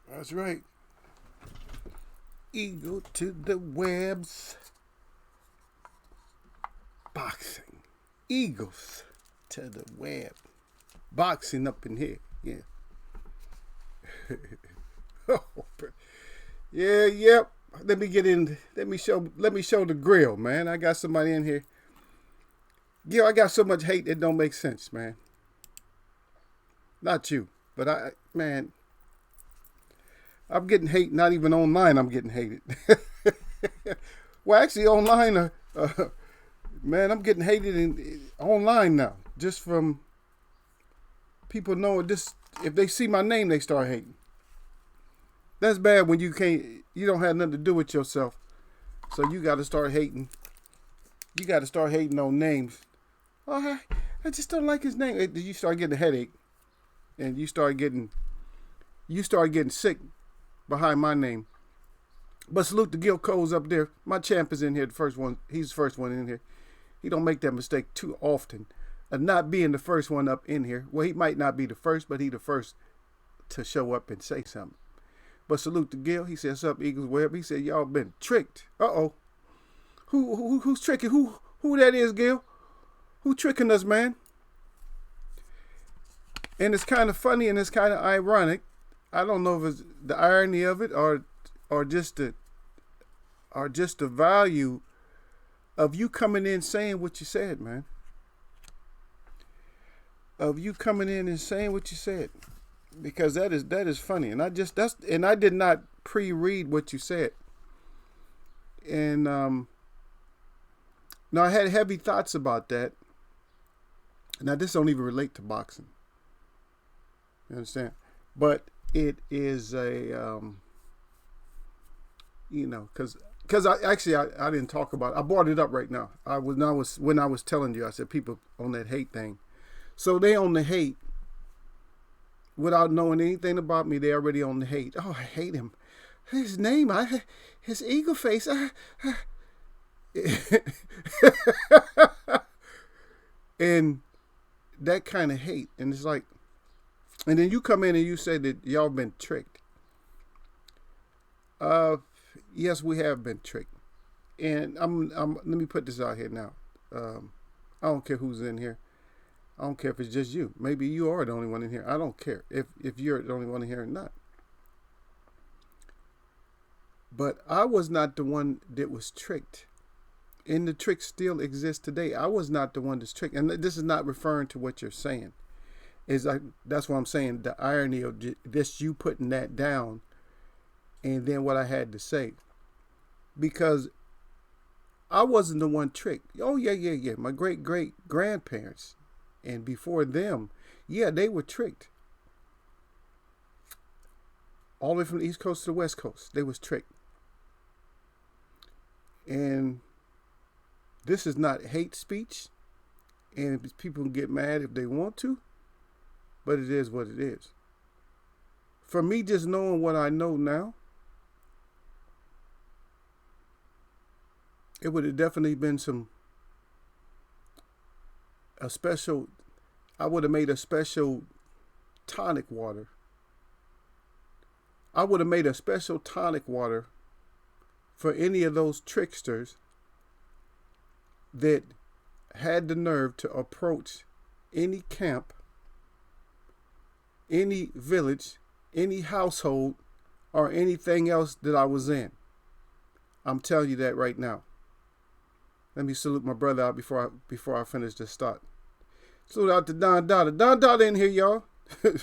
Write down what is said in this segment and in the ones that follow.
That's right. Eagle to the webs. Boxing. Eagles to the web. Boxing up in here. Yeah. Yeah, yep. Let me get in. Let me show the grill, man. I got somebody in here. Gil, I got so much hate it don't make sense, man. Not you, but man, I'm getting hate. Not even online, I'm getting hated. Well, actually, online, man, I'm getting hated online now. Just from people knowing this. If they see my name, they start hating. That's bad when you don't have nothing to do with yourself. So you got to start hating. You got to start hating on names. Oh, I just don't like his name. You start getting a headache, and you start getting sick behind my name. But salute to Gil Cole's up there. My champ is in here, the first one. He's the first one in here. He don't make that mistake too often of not being the first one up in here. Well, he might not be the first, but he the first to show up and say something. But salute to Gil. He said, "What's up, Eagles Web?" He said, "Y'all been tricked." Uh-oh. Who's tricking? Who that is, Gil? Who tricking us, man? And it's kind of funny and it's kind of ironic. I don't know if it's the irony of it or just the value of you coming in saying what you said, man. Of you coming in and saying what you said, because that is funny. And I did not pre-read what you said, and now I had heavy thoughts about that. Now this don't even relate to boxing. You understand? But it is a because I didn't talk about it. I brought it up right now. When I was telling you, I said people on that hate thing. So they on the hate without knowing anything about me. They already on the hate. Oh, I hate him. His name, his eagle face. And that kind of hate, and it's like, and then you come in and you say that y'all been tricked. Yes, we have been tricked, and let me put this out here now. I don't care who's in here. I don't care if it's just you. Maybe you are the only one in here. I don't care if you're the only one in here or not. But I was not the one that was tricked. And the trick still exists today. I was not the one that's tricked. And this is not referring to what you're saying. That's what I'm saying. The irony of this, you putting that down, and then what I had to say. Because I wasn't the one tricked. Oh, yeah. My great-great-grandparents, and before them, yeah, they were tricked. All the way from the East Coast to the West Coast, they was tricked. And this is not hate speech, and people can get mad if they want to, but it is what it is. For me, just knowing what I know now, it would have definitely been I would have made a special tonic water. I would have made a special tonic water for any of those tricksters that had the nerve to approach any camp, any village, any household, or anything else that I was in. I'm telling you that right now. Let me salute my brother out before I finish this thought. Salute out to Don Dada. Don Dada in here, y'all.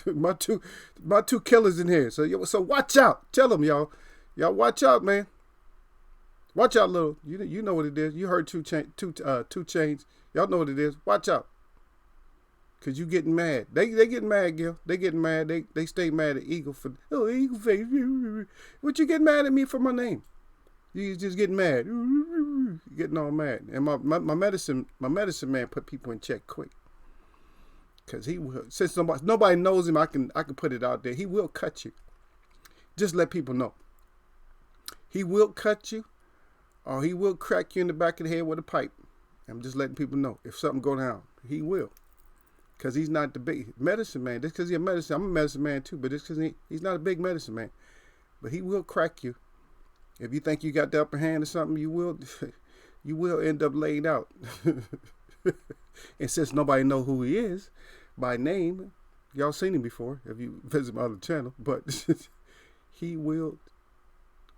my two killers in here. So watch out. Tell them, y'all. Y'all watch out, man. Watch out, little. You know what it is. You heard two chains. Y'all know what it is. Watch out. Cause you getting mad. They getting mad, Gil. They getting mad. They stay mad at Eagle for Eagle face. What you getting mad at me for my name? You just getting mad. Getting all mad. And my medicine man put people in check quick. Cause he will, since nobody knows him, I can put it out there. He will cut you. Just let people know. He will cut you, or he will crack you in the back of the head with a pipe. I'm just letting people know. If something go down, he will. because he's not the big medicine man. Just because he's a medicine, I'm a medicine man too, but just because he's not a big medicine man. But he will crack you. If you think you got the upper hand or something, you will end up laid out. And since nobody know who he is by name, y'all seen him before if you visit my other channel, but he will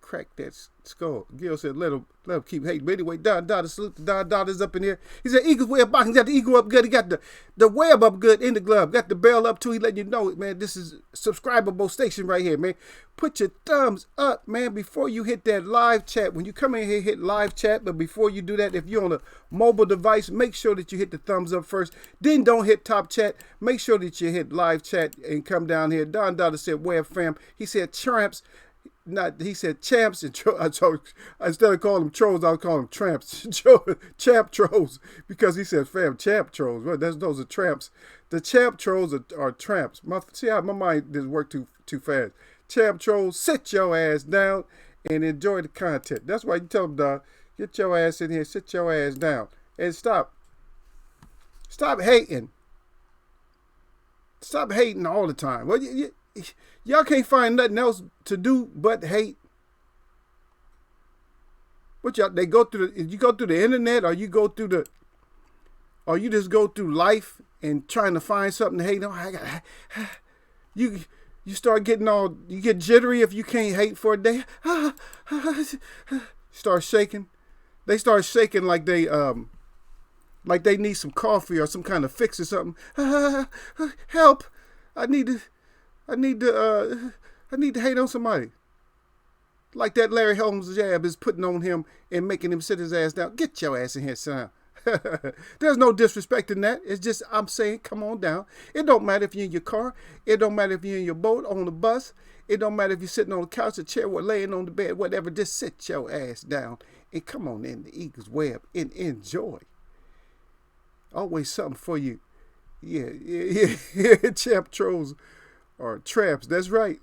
crack that skull. Gil said, let him keep hating. But anyway, Don salute to Don is up in here. He said, Eagles web boxing. He got the eagle up good. He got the web up good in the glove. Got the bell up too. He letting you know it, man. This is a subscribable station right here, man. Put your thumbs up, man, before you hit that live chat. When you come in here, hit live chat. But before you do that, if you're on a mobile device, make sure that you hit the thumbs up first. Then don't hit top chat. Make sure that you hit live chat and come down here. Don Dada said, web fam. He said, tramps. He said champs and instead of calling them trolls, I'll call them tramps. Champ trolls, because he said fam, champ trolls. Well, those are tramps. The champ trolls are tramps. See how my mind doesn't work too fast. Champ trolls, sit your ass down and enjoy the content. That's why you tell them, dog, get your ass in here, sit your ass down, and stop hating. Stop hating all the time. Well, y'all can't find nothing else to do but hate. What y'all? You go through the internet, or you just go through life and trying to find something to hate on. You start getting you get jittery if you can't hate for a day. Start shaking. They start shaking like they need some coffee or some kind of fix or something. Help! I need to hate on somebody. Like that Larry Holmes jab is putting on him and making him sit his ass down. Get your ass in here, son. There's no disrespect in that. It's just, I'm saying, come on down. It don't matter if you're in your car. It don't matter if you're in your boat, on the bus. It don't matter if you're sitting on the couch, a chair, or laying on the bed, whatever. Just sit your ass down and come on in the Eagles web and enjoy. Always something for you. Yeah. Champ trolls or traps. That's right.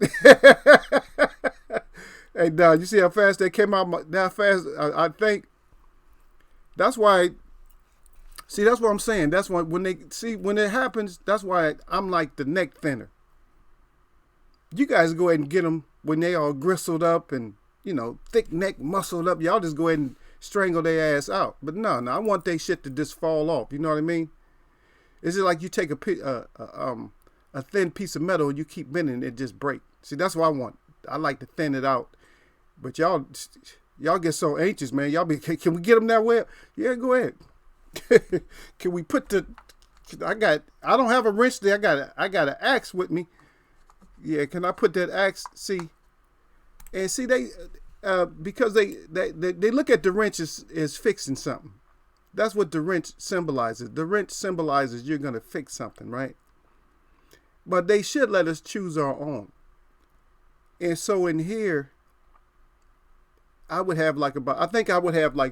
Hey, now you see how fast they came out? That fast. I think that's why. See, that's what I'm saying. That's why when it happens, that's why I'm like the neck thinner. You guys go ahead and get them when they all gristled up and thick neck, muscled up. Y'all just go ahead and strangle their ass out. But no, I want they shit to just fall off. You know what I mean? Is it like you take a thin piece of metal and you keep bending it just break? See, that's what I want. I like to thin it out. But y'all get so anxious, man. Y'all can we get them that way? Yeah, go ahead. Can we put I don't have a wrench there. I got an axe with me. Yeah, can I put that axe? See, and see they because they look at the wrench as fixing something. That's what the wrench symbolizes. The wrench symbolizes you're gonna fix something, right? But they should let us choose our own. And so in here, I would have like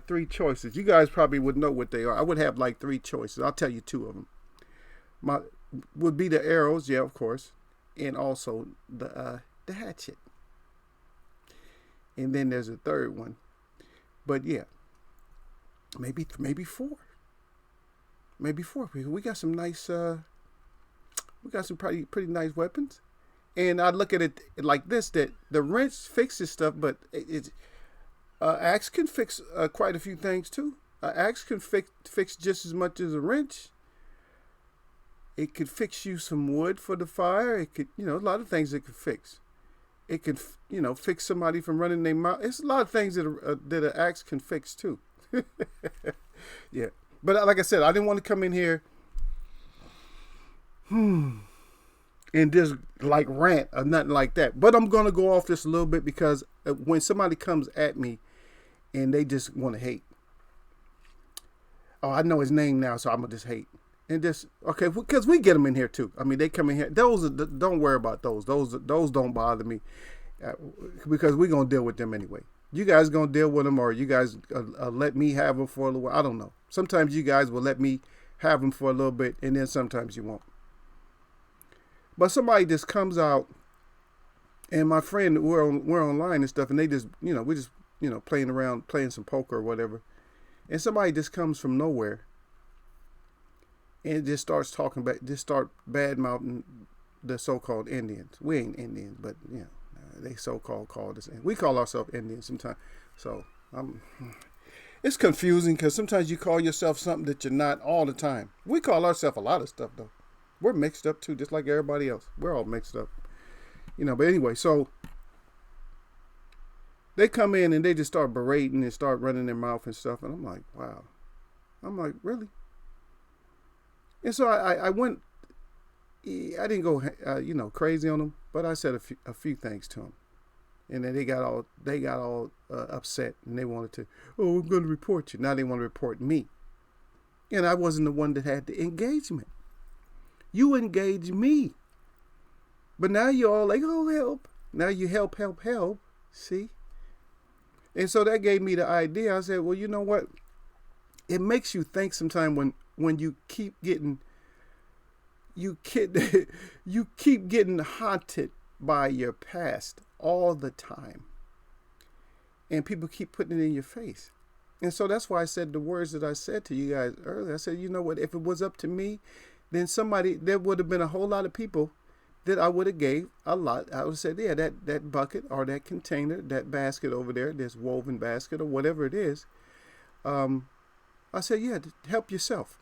three choices. You guys probably would know what they are. I would have like three choices. I'll tell you two of them. Would be the arrows, yeah, of course, and also the hatchet. And then there's a third one. But yeah, maybe four. Maybe four. We got some nice. We got some pretty nice weapons. And I look at it like this: that the wrench fixes stuff, but axe can fix quite a few things too. An axe can fix just as much as a wrench. It could fix you some wood for the fire. It could, a lot of things it could fix. It could, fix somebody from running their mouth. It's a lot of things that an axe can fix too. Yeah, but like I said, I didn't want to come in here and just like rant or nothing like that. But I'm gonna go off this a little bit because when somebody comes at me and they just want to hate, oh, I know his name now, so I'm gonna just hate and just okay, because we get them in here too. I mean, they come in here. Don't worry about those. Those don't bother me because we're gonna deal with them anyway. You guys gonna deal with them, or you guys let me have them for a little while. I don't know. Sometimes you guys will let me have them for a little bit, and then sometimes you won't. But somebody just comes out, and my friend, we're online and stuff, and they just, we're just, playing around, playing some poker or whatever, and somebody just comes from nowhere, and just starts talking about, just start bad mouthing the so-called Indians. We ain't Indians, but you know, they so-called called us. We call ourselves Indians sometimes. So it's confusing because sometimes you call yourself something that you're not all the time. We call ourselves a lot of stuff though. We're mixed up too, just like everybody else. We're all mixed up, you know. But anyway, so they come in and they just start berating and start running their mouth and stuff, and I'm like, wow. I'm like, really? And so I went. I didn't go, crazy on them, but I said a few things to them, and then they got all upset, and they wanted to, oh, I'm going to report you. Now they want to report me, and I wasn't the one that had the engagement. You engage me, but now you're all like, oh, help. Now you help. See, and so that gave me the idea. I said, well, you know what? It makes you think sometimes when you keep getting. You keep getting haunted by your past all the time. And people keep putting it in your face. And so that's why I said the words that I said to you guys earlier. I said, you know what, if it was up to me, then there would have been a whole lot of people that I would have gave a lot. I would have said, yeah, that bucket or that container, that basket over there, this woven basket or whatever it is. I said, yeah, help yourself.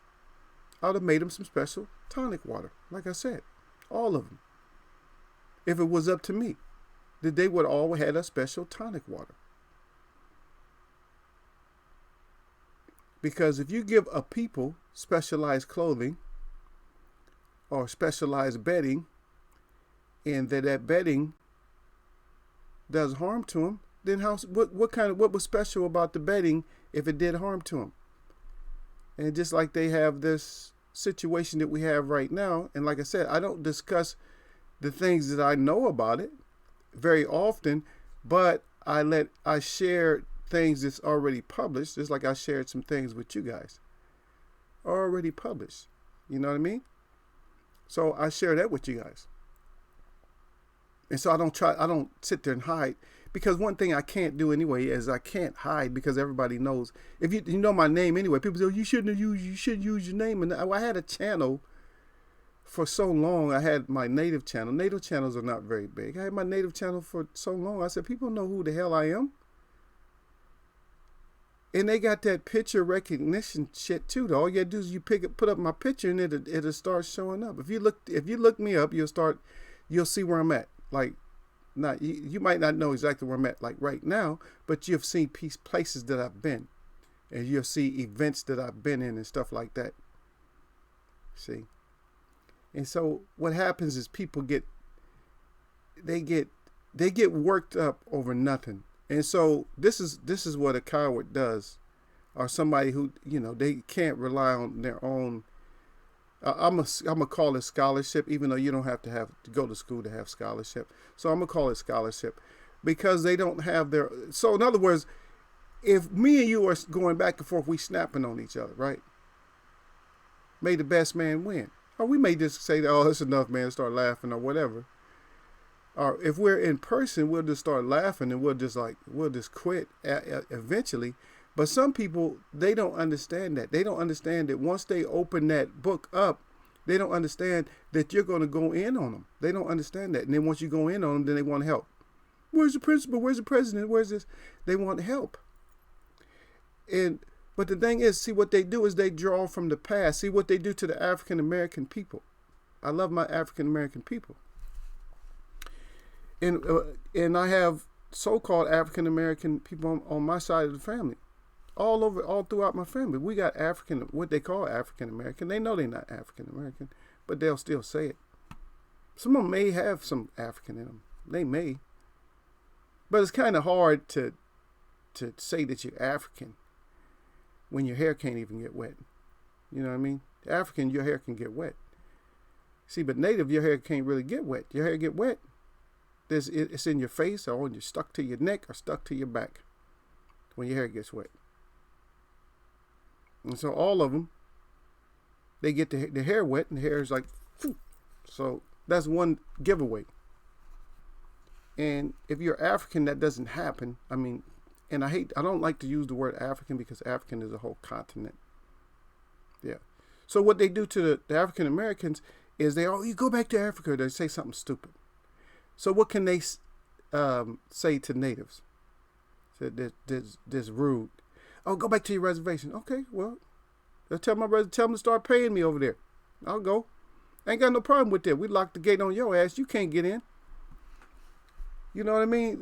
I would have made them some special tonic water. Like I said, all of them. If it was up to me, that they would all had a special tonic water. Because if you give a people specialized clothing or specialized bedding, and that bedding does harm to them, then what was special about the bedding if it did harm to them? And just like they have this situation that we have right now, and like I said, I don't discuss the things that I know about it very often, but I share things that's already published, just like I shared some things with you guys. Already published. You know what I mean? So I share that with you guys. And so I don't sit there and hide. Because one thing I can't do anyway is I can't hide because everybody knows. If you know my name anyway, people say, oh, you should use your name. And I had a channel for so long. I had my native channel. Native channels are not very big. I had my native channel for so long. I said, people know who the hell I am. And they got that picture recognition shit too. Though. All you gotta do is you put up my picture and it'll start showing up. If you look me up, you'll see where I'm at. Like, not you might not know exactly where I'm at like right now, but you've seen places that I've been, and you'll see events that I've been in and stuff like that. See, and so what happens is people get worked up over nothing, and so this is what a coward does, or somebody who they can't rely on their own. I'm gonna call it scholarship, even though you don't have to go to school to have scholarship. So I'm gonna call it scholarship because they don't have their. So in other words, if me and you are going back and forth, we snapping on each other, right? May the best man win, or we may just say, "Oh, that's enough, man." Start laughing or whatever. Or if we're in person, we'll just start laughing and we'll just quit eventually. But some people, they don't understand that. They don't understand that once they open that book up, they don't understand that you're going to go in on them. They don't understand that. And then once you go in on them, then they want help. Where's the principal? Where's the president? Where's this? They want help. But the thing is, see, what they do is they draw from the past. See what they do to the African American people. I love my African American people. And I have so-called African American people on my side of the family. All throughout my family. We got what they call African American. They know they're not African American, but they'll still say it. Some of them may have some African in them. They may. But it's kind of hard to say that you're African when your hair can't even get wet. You know what I mean? African, your hair can get wet. See, but Native, your hair can't really get wet. Your hair get wet. It's in your face or you're stuck to your neck or stuck to your back when your hair gets wet. And so all of them, they get the hair wet and the hair is like, phew. So that's one giveaway. And if you're African, that doesn't happen. I mean, and I don't like to use the word African because African is a whole continent. Yeah. So what they do to the African Americans is you go back to Africa. They say something stupid. So what can they say to natives? So this rude. Oh, go back to your reservation. Okay, well, tell them to start paying me over there. I'll go. Ain't got no problem with that. We lock the gate on your ass. You can't get in. You know what I mean?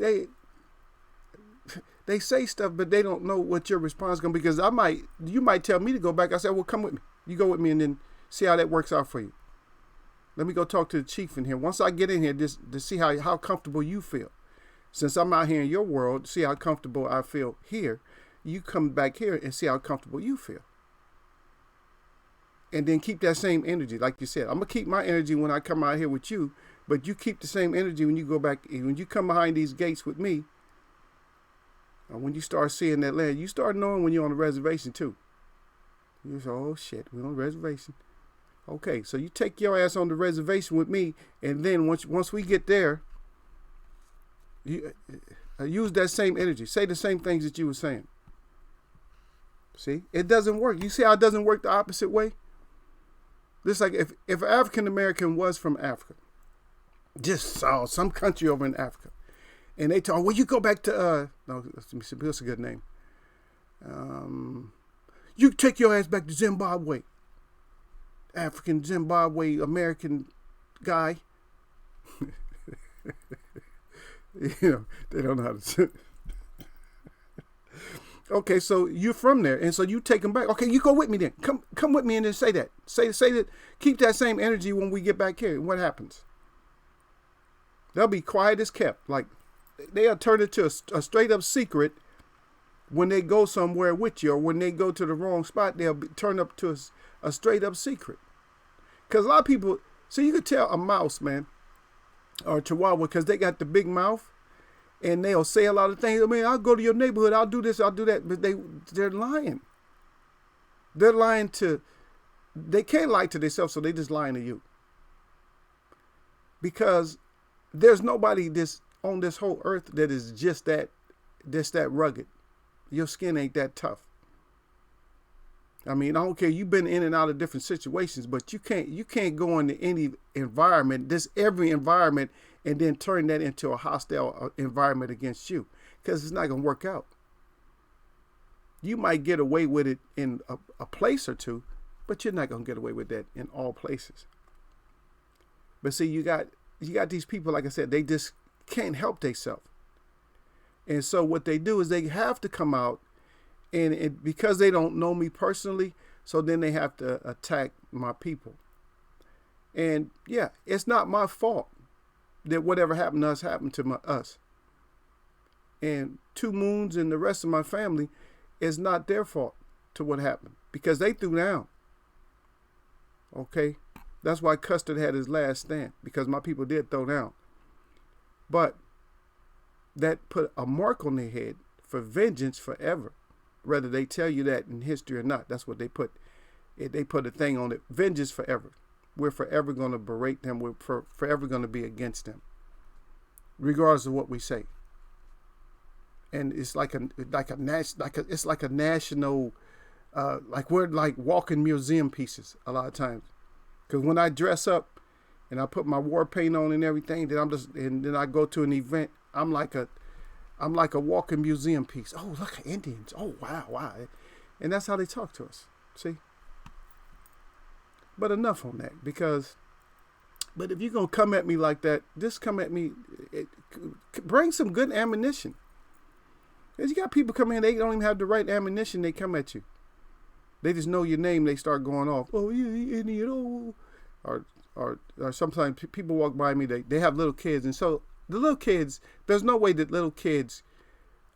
They say stuff, but they don't know what your response is going to be. Because you might tell me to go back. I said, well, come with me. You go with me and then see how that works out for you. Let me go talk to the chief in here. Once I get in here, just to see how comfortable you feel. Since I'm out here in your world, see how comfortable I feel here. You come back here and see how comfortable you feel. And then keep that same energy. Like you said, I'm going to keep my energy when I come out here with you. But you keep the same energy when you go back. When you come behind these gates with me. And when you start seeing that land, you start knowing when you're on the reservation too. You say, oh shit, we're on the reservation. Okay, so you take your ass on the reservation with me. And then once we get there, you use that same energy. Say the same things that you were saying. See, it doesn't work. You see how it doesn't work the opposite way? Just like if an African American was from Africa, just saw some country over in Africa, and they told, well, you go back to no, let me see, that's a good name. You take your ass back to Zimbabwe. African Zimbabwe American guy. They don't know how to. Okay, so you're from there, and so you take them back. Okay, you go with me then. Come with me and then say that. Say that. Keep that same energy when we get back here. What happens? They'll be quiet as kept. Like they'll turn it to a straight up secret when they go somewhere with you, or when they go to the wrong spot, they'll turn up to a straight up secret. Because a lot of people, so you could tell a mouse, man, or a chihuahua, because they got the big mouth. And they'll say a lot of things. I mean, I'll go to your neighborhood. I'll do this. I'll do that. But they're lying. They're lying they can't lie to themselves, so they just lying to you. Because there's nobody on this whole earth that is just that rugged. Your skin ain't that tough. I mean, I don't care. You've been in and out of different situations, but you can't go into any environment, every environment, and then turn that into a hostile environment against you, because it's not going to work out. You might get away with it in a place or two, but you're not going to get away with that in all places. But see, you got these people, like I said, they just can't help themselves. And so what they do is they have to come out, and because they don't know me personally, so then they have to attack my people. And yeah, it's not my fault that whatever happened to us happened to us. And Two Moons and the rest of my family is not their fault to what happened, because they threw down. Okay? That's why Custard had his last stand, because my people did throw down. But that put a mark on their head for vengeance forever. Whether they tell you that in history or not, that's what they put. They put a thing on it. Vengeance forever. We're forever going to berate them. We're forever going to be against them, regardless of what we say. And it's like a national, like we're like walking museum pieces a lot of times. Because when I dress up and I put my war paint on and everything, then I go to an event, I'm like a walking museum piece. Oh, look at Indians. Oh, wow. And that's how they talk to us. See? But enough on that, but if you're going to come at me like that, just come at me, bring some good ammunition. Because you got people come in, they don't even have the right ammunition, they come at you. They just know your name, they start going off. Oh, you Indian, oh. Or sometimes people walk by me, they have little kids, and so the little kids, there's no way that little kids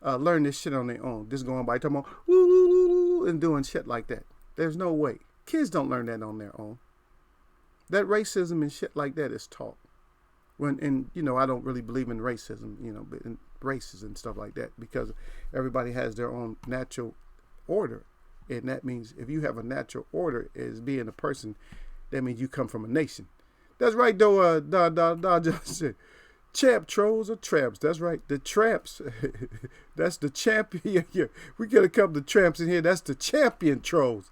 learn this shit on their own. Just going by, talking about, woo, woo, woo, woo, and doing shit like that. There's no way. Kids don't learn that on their own. That racism and shit like that is taught. I don't really believe in racism, but in races and stuff like that, because everybody has their own natural order. And that means if you have a natural order as being a person, that means you come from a nation. That's right, though, Johnson. Champ trolls or tramps. That's right. The tramps. That's the champion. Yeah. We got a couple of tramps in here. That's the champion trolls.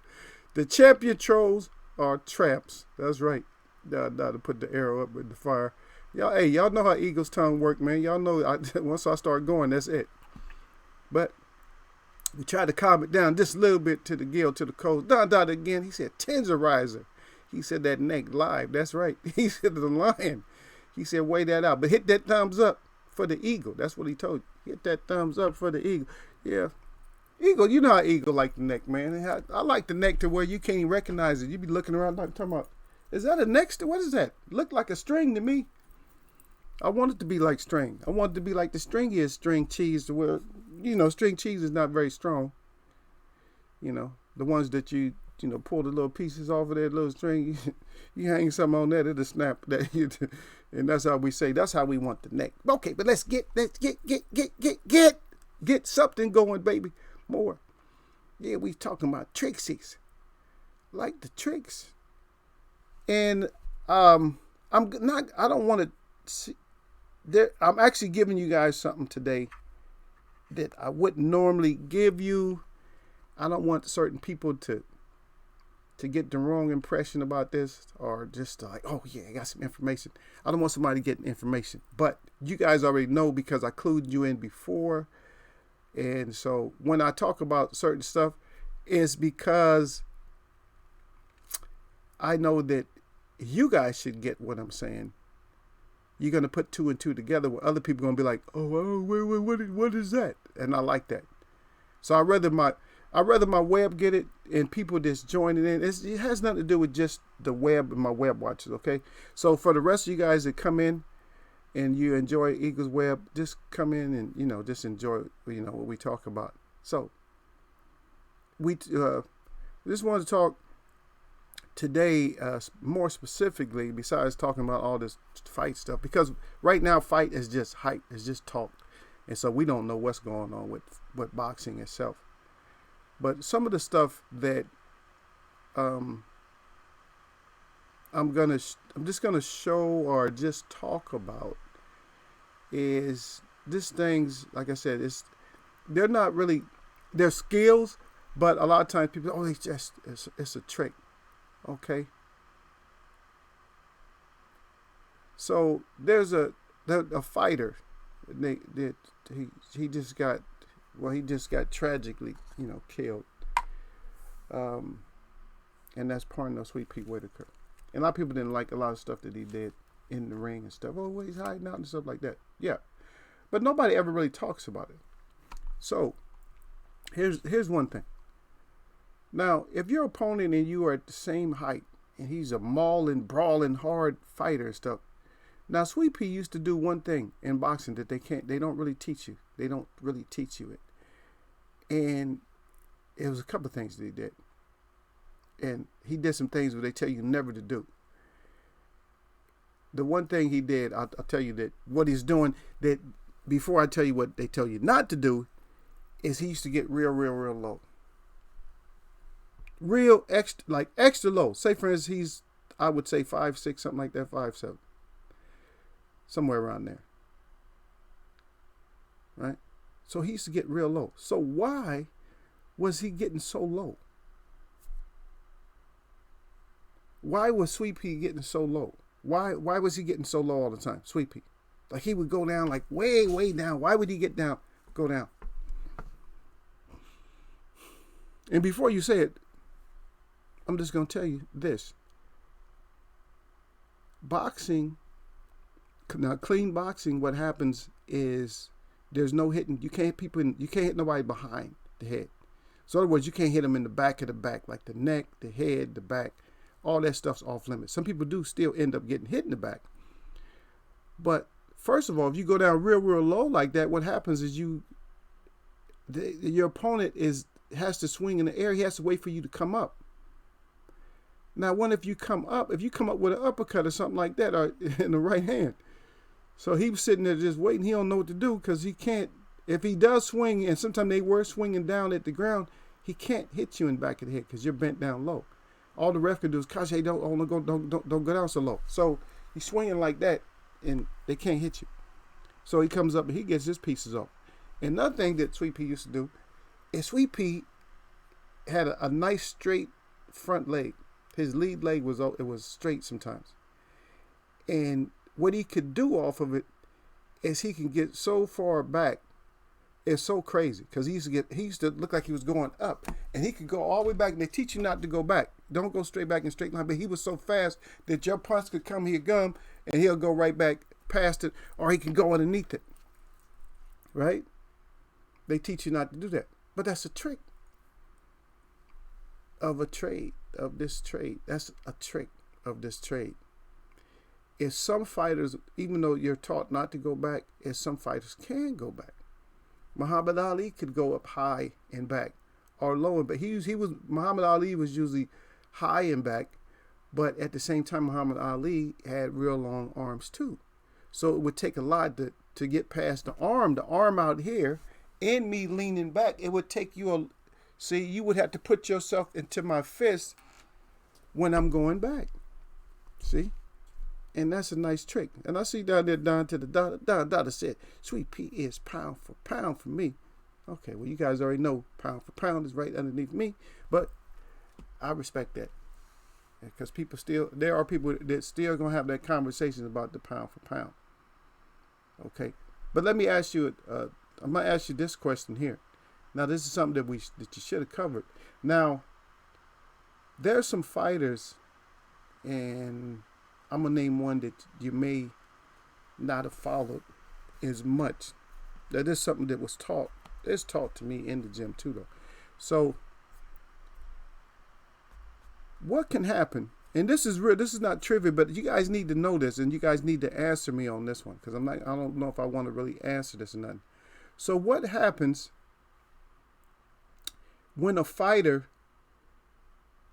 The champion trolls are tramps. That's right. Now to put the arrow up with the fire. Y'all, hey, y'all know how eagle's tongue work, man. Y'all know once I start going, that's it. But we tried to calm it down just a little bit to the gill, to the coast. Down again. He said, tensorizer. He said that neck live. That's right. He said the lion. He said, weigh that out. But hit that thumbs up for the eagle. That's what he told you. Hit that thumbs up for the eagle. Yeah. Eagle, you know how eagle like the neck, man. I like the neck to where you can't even recognize it. You be looking around like talking about, is that a neck? What is that? Look like a string to me. I want it to be like string. I want it to be like the stringiest string cheese to where, string cheese is not very strong. The ones that you pull the little pieces off of that little string, you hang something on that, it'll snap. And that's how we say, that's how we want the neck. Okay, but let's get something going, baby. More. Yeah, we talking about tricksies. Like the tricks. And I don't want to see, I'm actually giving you guys something today that I wouldn't normally give you. I don't want certain people to get the wrong impression about this, or just like, oh yeah, I got some information. I don't want somebody getting information, but you guys already know because I clued you in before. And so when I talk about certain stuff, it's because I know that you guys should get what I'm saying. You're going to put two and two together where other people are going to be like, oh, wait, what is that? And I like that. So I'd rather my web get it and people just join it in. It has nothing to do with just the web and my web watches, okay? So for the rest of you guys that come in and you enjoy Eagles Web, just come in and, just enjoy, what we talk about. So we just wanted to talk today, more specifically, besides talking about all this fight stuff, because right now fight is just hype, it's just talk, and so we don't know what's going on with boxing itself. But some of the stuff that I'm just gonna show or just talk about is these things. Like I said, they're not really, they're skills, but a lot of times people, it's a trick. Okay. So there's a fighter. He just got tragically, killed. And that's Parno Sweet Pete Whitaker. And a lot of people didn't like a lot of stuff that he did in the ring and stuff. Oh, well, he's hiding out and stuff like that. Yeah. But nobody ever really talks about it. So here's one thing. Now, if your opponent and you are at the same height and he's a mauling, brawling, hard fighter and stuff. Now, Sweet Pea used to do one thing in boxing that they don't really teach you. They don't really teach you it. And it was a couple of things that he did. And he did some things where they tell you never to do. The one thing he did, I'll tell you that what he's doing, that before I tell you what they tell you not to do, is he used to get real low. Real extra low. Say for instance, I would say 5'6", something like that, 5'7", somewhere around there. Right? So he used to get real low. So why was he getting so low? Why was Sweet Pea getting so low? Why was he getting so low all the time? Sweet Pea. Like he would go down like way down. Why would he go down? And before you say it, I'm just going to tell you this. Boxing, now clean boxing, what happens is there's no hitting. You can't hit nobody behind the head. So in other words, you can't hit them in the back of the back, like the neck, the head, the back. All that stuff's off limits. Some people do still end up getting hit in the back. But first of all, if you go down real low like that, what happens is your opponent has to swing in the air. He has to wait for you to come up. Now, if you come up with an uppercut or something like that, or in the right hand. So he was sitting there just waiting. He don't know what to do because he can't. If he does swing, and sometimes they were swinging down at the ground, he can't hit you in the back of the head because you're bent down low. All the ref can do is, gosh, hey, don't go down so low. So he's swinging like that, and they can't hit you. So he comes up and he gets his pieces off. Another thing that Sweet Pea used to do is Sweet Pea had a nice straight front leg. His lead leg was straight sometimes. And what he could do off of it is he can get so far back. It's so crazy because he used to look like he was going up, and he could go all the way back. And they teach you not to go back. Don't go straight back in straight line. But he was so fast that your punch could come here, gum, and he'll go right back past it, or he can go underneath it. Right? They teach you not to do that. But that's a trick of this trade. That's a trick of this trade. If some fighters, even though you're taught not to go back, if some fighters can go back. Muhammad Ali could go up high and back, or low and back. Muhammad Ali was usually high and back, but at the same time, Muhammad Ali had real long arms too. So it would take a lot to get past the arm out here, and me leaning back. It would take you you would have to put yourself into my fist when I'm going back. See? And that's a nice trick. And I see down there, down to the Dada said, Sweet Pea is pound for pound for me. Okay, well, you guys already know pound for pound is right underneath me. But I respect that. Because there are people that still going to have that conversation about the pound for pound. Okay. But let me ask you, I'm going to ask you this question here. Now, this is something that you should have covered. Now, there's some fighters, and I'm going to name one that you may not have followed as much. That is something that was taught. It's taught to me in the gym too, though. So what can happen? And this is real. This is not trivia, but you guys need to know this, and you guys need to answer me on this one, because I don't know if I want to really answer this or nothing. So what happens when a fighter,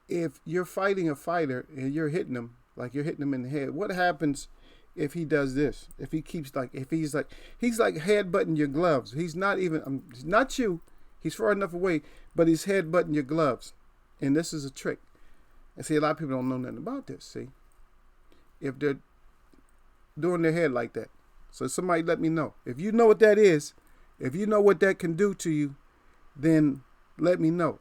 if you're fighting a fighter and you're hitting him, like you're hitting him in the head, what happens if he does this? If he keeps he's like headbutting your gloves. He's not even, not you. He's far enough away, but he's headbutting your gloves. And this is a trick. And see, a lot of people don't know nothing about this, see? If they're doing their head like that. So somebody let me know. If you know what that is, if you know what that can do to you, then let me know.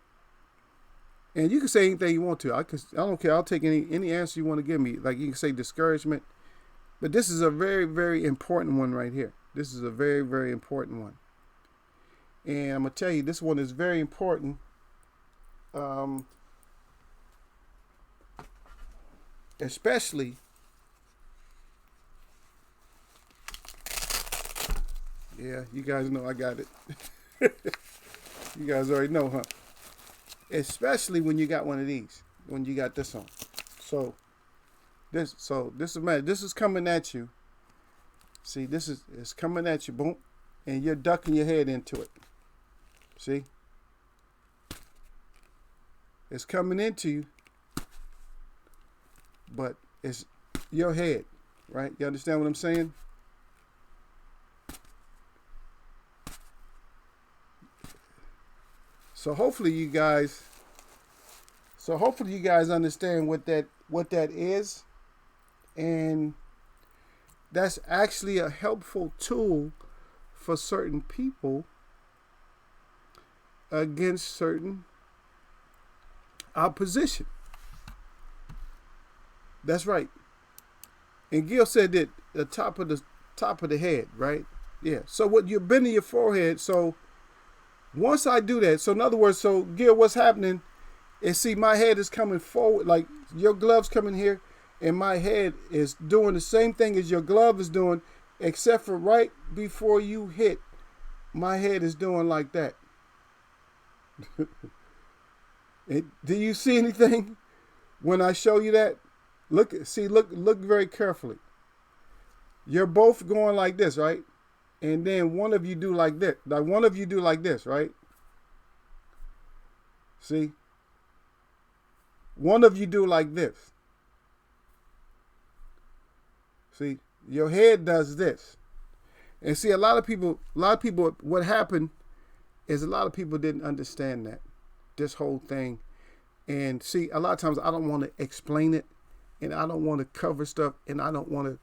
And you can say anything you want to. I don't care. I'll take any answer you want to give me. Like you can say discouragement. But this is a very, very important one right here. This is a very, very important one. And I'm going to tell you, this one is very important. Especially, yeah, you guys know I got it. You guys already know, huh? Especially when you got one of these, when you got this on. This is coming at you. See, it's coming at you, boom, and you're ducking your head into it. See? It's coming into you, but it's your head, right? You understand what I'm saying? So hopefully you guys understand what that is, and that's actually a helpful tool for certain people against certain opposition. That's right. And Gil said that the top of the head, right? Yeah. So what you're bending your forehead, so once I do that, so in other words, so Gil, what's happening is, see, my head is coming forward, like your glove's coming here, and my head is doing the same thing as your glove is doing, except for right before you hit, my head is doing like that. Do you see anything when I show you that? Look very carefully. You're both going like this, right? And then one of you do like this. Like one of you do like this, right? See? One of you do like this. See? Your head does this. And see, a lot of people, what happened is a lot of people didn't understand that. This whole thing. And see, a lot of times I don't want to explain it, and I don't want to cover stuff, and I don't want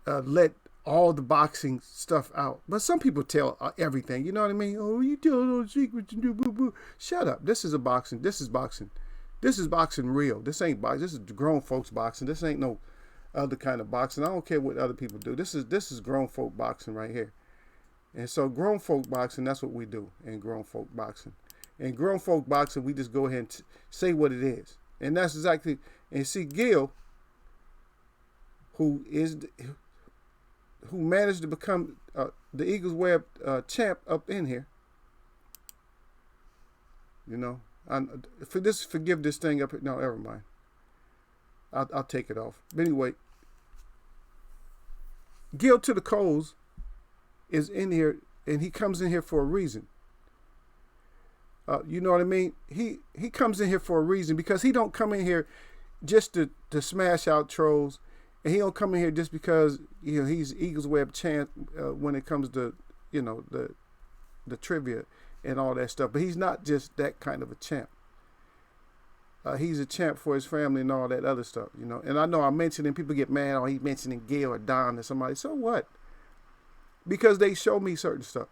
to let all the boxing stuff out. But some people tell everything. You know what I mean? Oh, you tell those secrets and do boo boo. Shut up. This is boxing. This is boxing real. This ain't boxing. This is grown folks boxing. This ain't no other kind of boxing. I don't care what other people do. This is grown folk boxing right here. And so grown folk boxing, that's what we do in grown folk boxing. In grown folk boxing, we just go ahead and say what it is. And that's exactly, and see Gil, who managed to become the Eagles Web champ up in here. You know, forgive this thing up here. No, never mind. I'll take it off. But anyway, Gil to the Coles is in here, and he comes in here for a reason. You know what I mean? He comes in here for a reason, because he don't come in here just to smash out trolls, and he don't come in here just because he's Eagles Web champ when it comes to the trivia and all that stuff. But he's not just that kind of a champ. He's a champ for his family and all that other stuff, And I know I'm mentioning, people get mad, oh, he's mentioning Gail or Don or somebody. So what? Because they show me certain stuff.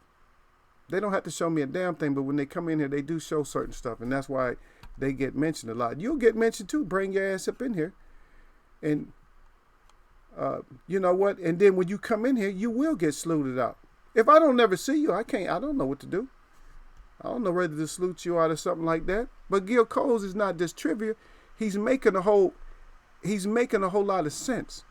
They don't have to show me a damn thing, but when they come in here, they do show certain stuff. And that's why they get mentioned a lot. You'll get mentioned too. Bring your ass up in here. And you know what? And then when you come in here, you will get saluted out. If I don't never see you, I don't know what to do. I don't know whether to salute you out or something like that. But Gil Coles is not just trivia. He's making a whole lot of sense.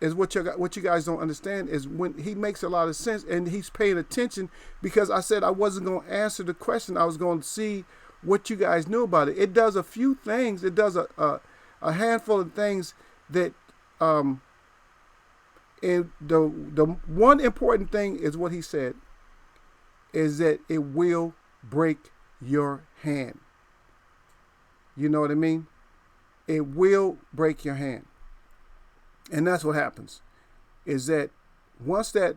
Is what you guys don't understand is when he makes a lot of sense, and he's paying attention, because I said I wasn't going to answer the question. I was going to see what you guys knew about it. It does a few things. It does a handful of things that and the one important thing is what he said is that it will break your hand. You know what I mean? It will break your hand. And that's what happens, is that once that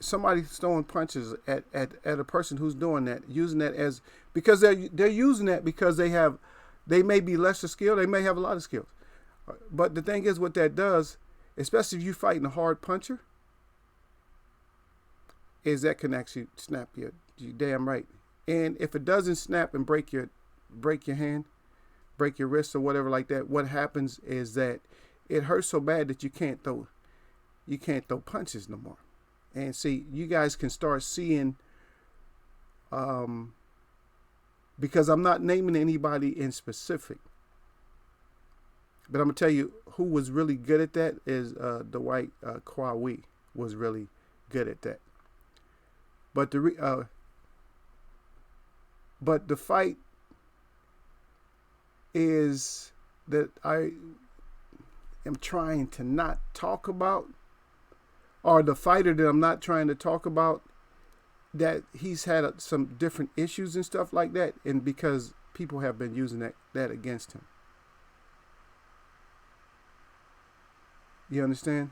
somebody's throwing punches at a person who's doing that, using that as, because they're using that because they may be lesser skilled, they may have a lot of skills. But the thing is, what that does, especially if you're fighting a hard puncher, is that can actually snap you damn right. And if it doesn't snap and break your hand, break your wrist or whatever like that, what happens is that it hurts so bad that you can't throw punches no more. And see, you guys can start seeing, because I'm not naming anybody in specific, but I'm gonna tell you who was really good at that is Dwight Kwawi was really good at that. But the fight is that I am trying to not talk about, or the fighter that I'm not trying to talk about, that he's had some different issues and stuff like that, and because people have been using that against him. You understand?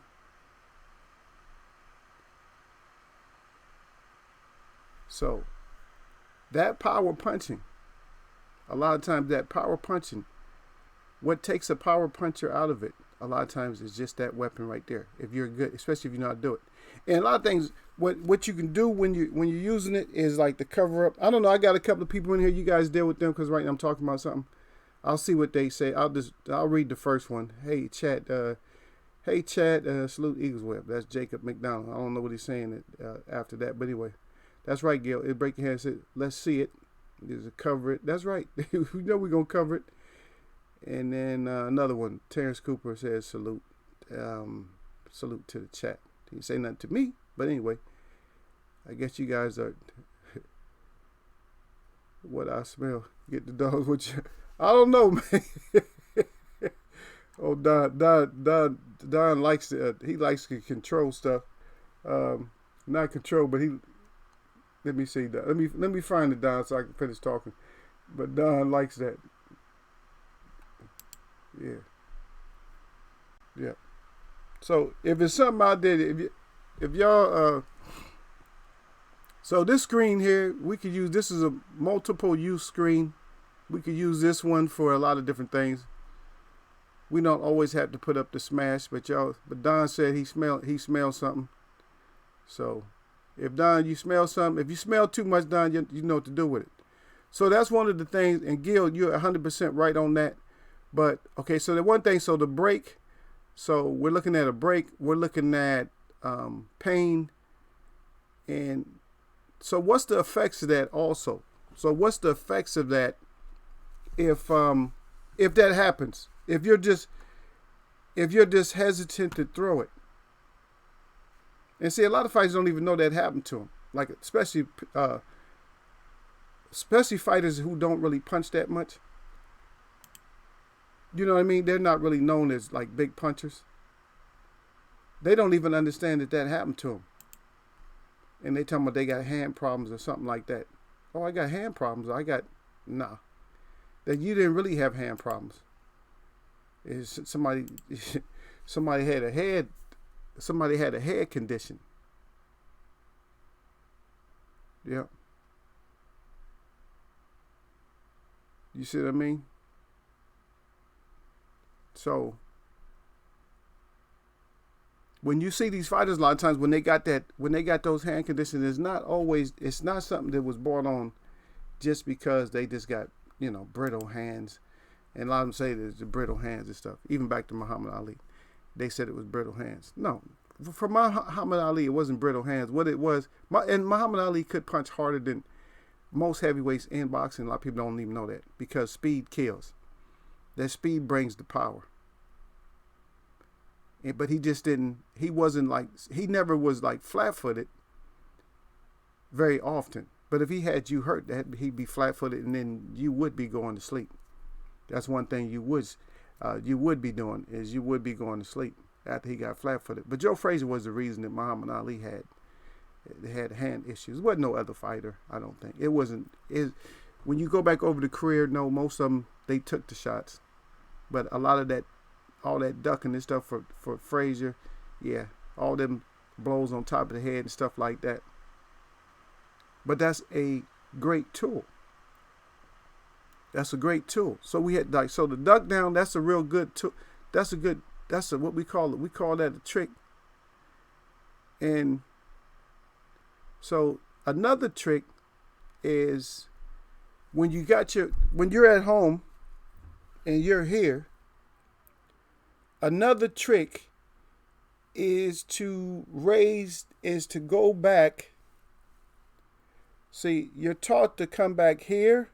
So that power punching, a lot of times that power punching, what takes a power puncher out of it, a lot of times is just that weapon right there. If you're good, especially if you know how to do it. And a lot of things, what you can do when you're using it is like the cover up. I don't know. I got a couple of people in here. You guys deal with them, because right now I'm talking about something. I'll see what they say. I'll read the first one. Hey chat, salute Eagles Web. That's Jacob McDonald. I don't know what he's saying after that, but anyway, that's right, Gil. It break your hand. Said, let's see it. There's a cover it. That's right. We know we're gonna cover it. And then another one, Terrence Cooper says salute. Salute to the chat. He didn't say nothing to me, but anyway, I guess you guys are what I smell. Get the dogs with you. I don't know, man. Oh, Don likes he likes to control stuff. Not control, but let me see that. Let me find it, Don, so I can finish talking. But Don likes that. Yeah. So if it's something out there, if y'all, so this screen here, we could use, this is a multiple use screen. We could use this one for a lot of different things. We don't always have to put up the smash, but Don said he smelled something. So if Don, you smell something, if you smell too much, Don, you know what to do with it. So that's one of the things. And Gil, you're 100% right on that. But okay, so the one thing, so the break. So we're looking at a break. We're looking at pain, and so what's the effects of that also? So what's the effects of that if that happens? If you're just hesitant to throw it, and see, a lot of fighters don't even know that happened to them. Like especially fighters who don't really punch that much. You know what I mean? They're not really known as like big punchers. They don't even understand that happened to them. And they talking about they got hand problems or something like that. Oh, I got hand problems. Nah. That you didn't really have hand problems. Is somebody had a head condition. Yeah. You see what I mean? So when you see these fighters, a lot of times when they got those hand conditions, it's not something that was brought on just because they just got, brittle hands. And a lot of them say there's the brittle hands and stuff. Even back to Muhammad Ali, they said it was brittle hands. No, for Muhammad Ali, it wasn't brittle hands. What it was, and Muhammad Ali could punch harder than most heavyweights in boxing. A lot of people don't even know that because speed kills. That speed brings the power. But he never was like flat-footed very often. But if he had you hurt, he'd be flat-footed and then you would be going to sleep. That's one thing you would be doing is you would be going to sleep after he got flat-footed. But Joe Frazier was the reason that Muhammad Ali had hand issues. There wasn't no other fighter, I don't think. It wasn't. When you go back over the career, no, most of them, they took the shots. But a lot of that, all that ducking and stuff for Frazier, yeah, all them blows on top of the head and stuff like that. But that's a great tool. That's a great tool. So we had so the duck down, that's a real good tool. That's what we call it. We call that a trick. And so another trick is when you're at home and you're here, another trick is to go back. See, you're taught to come back here.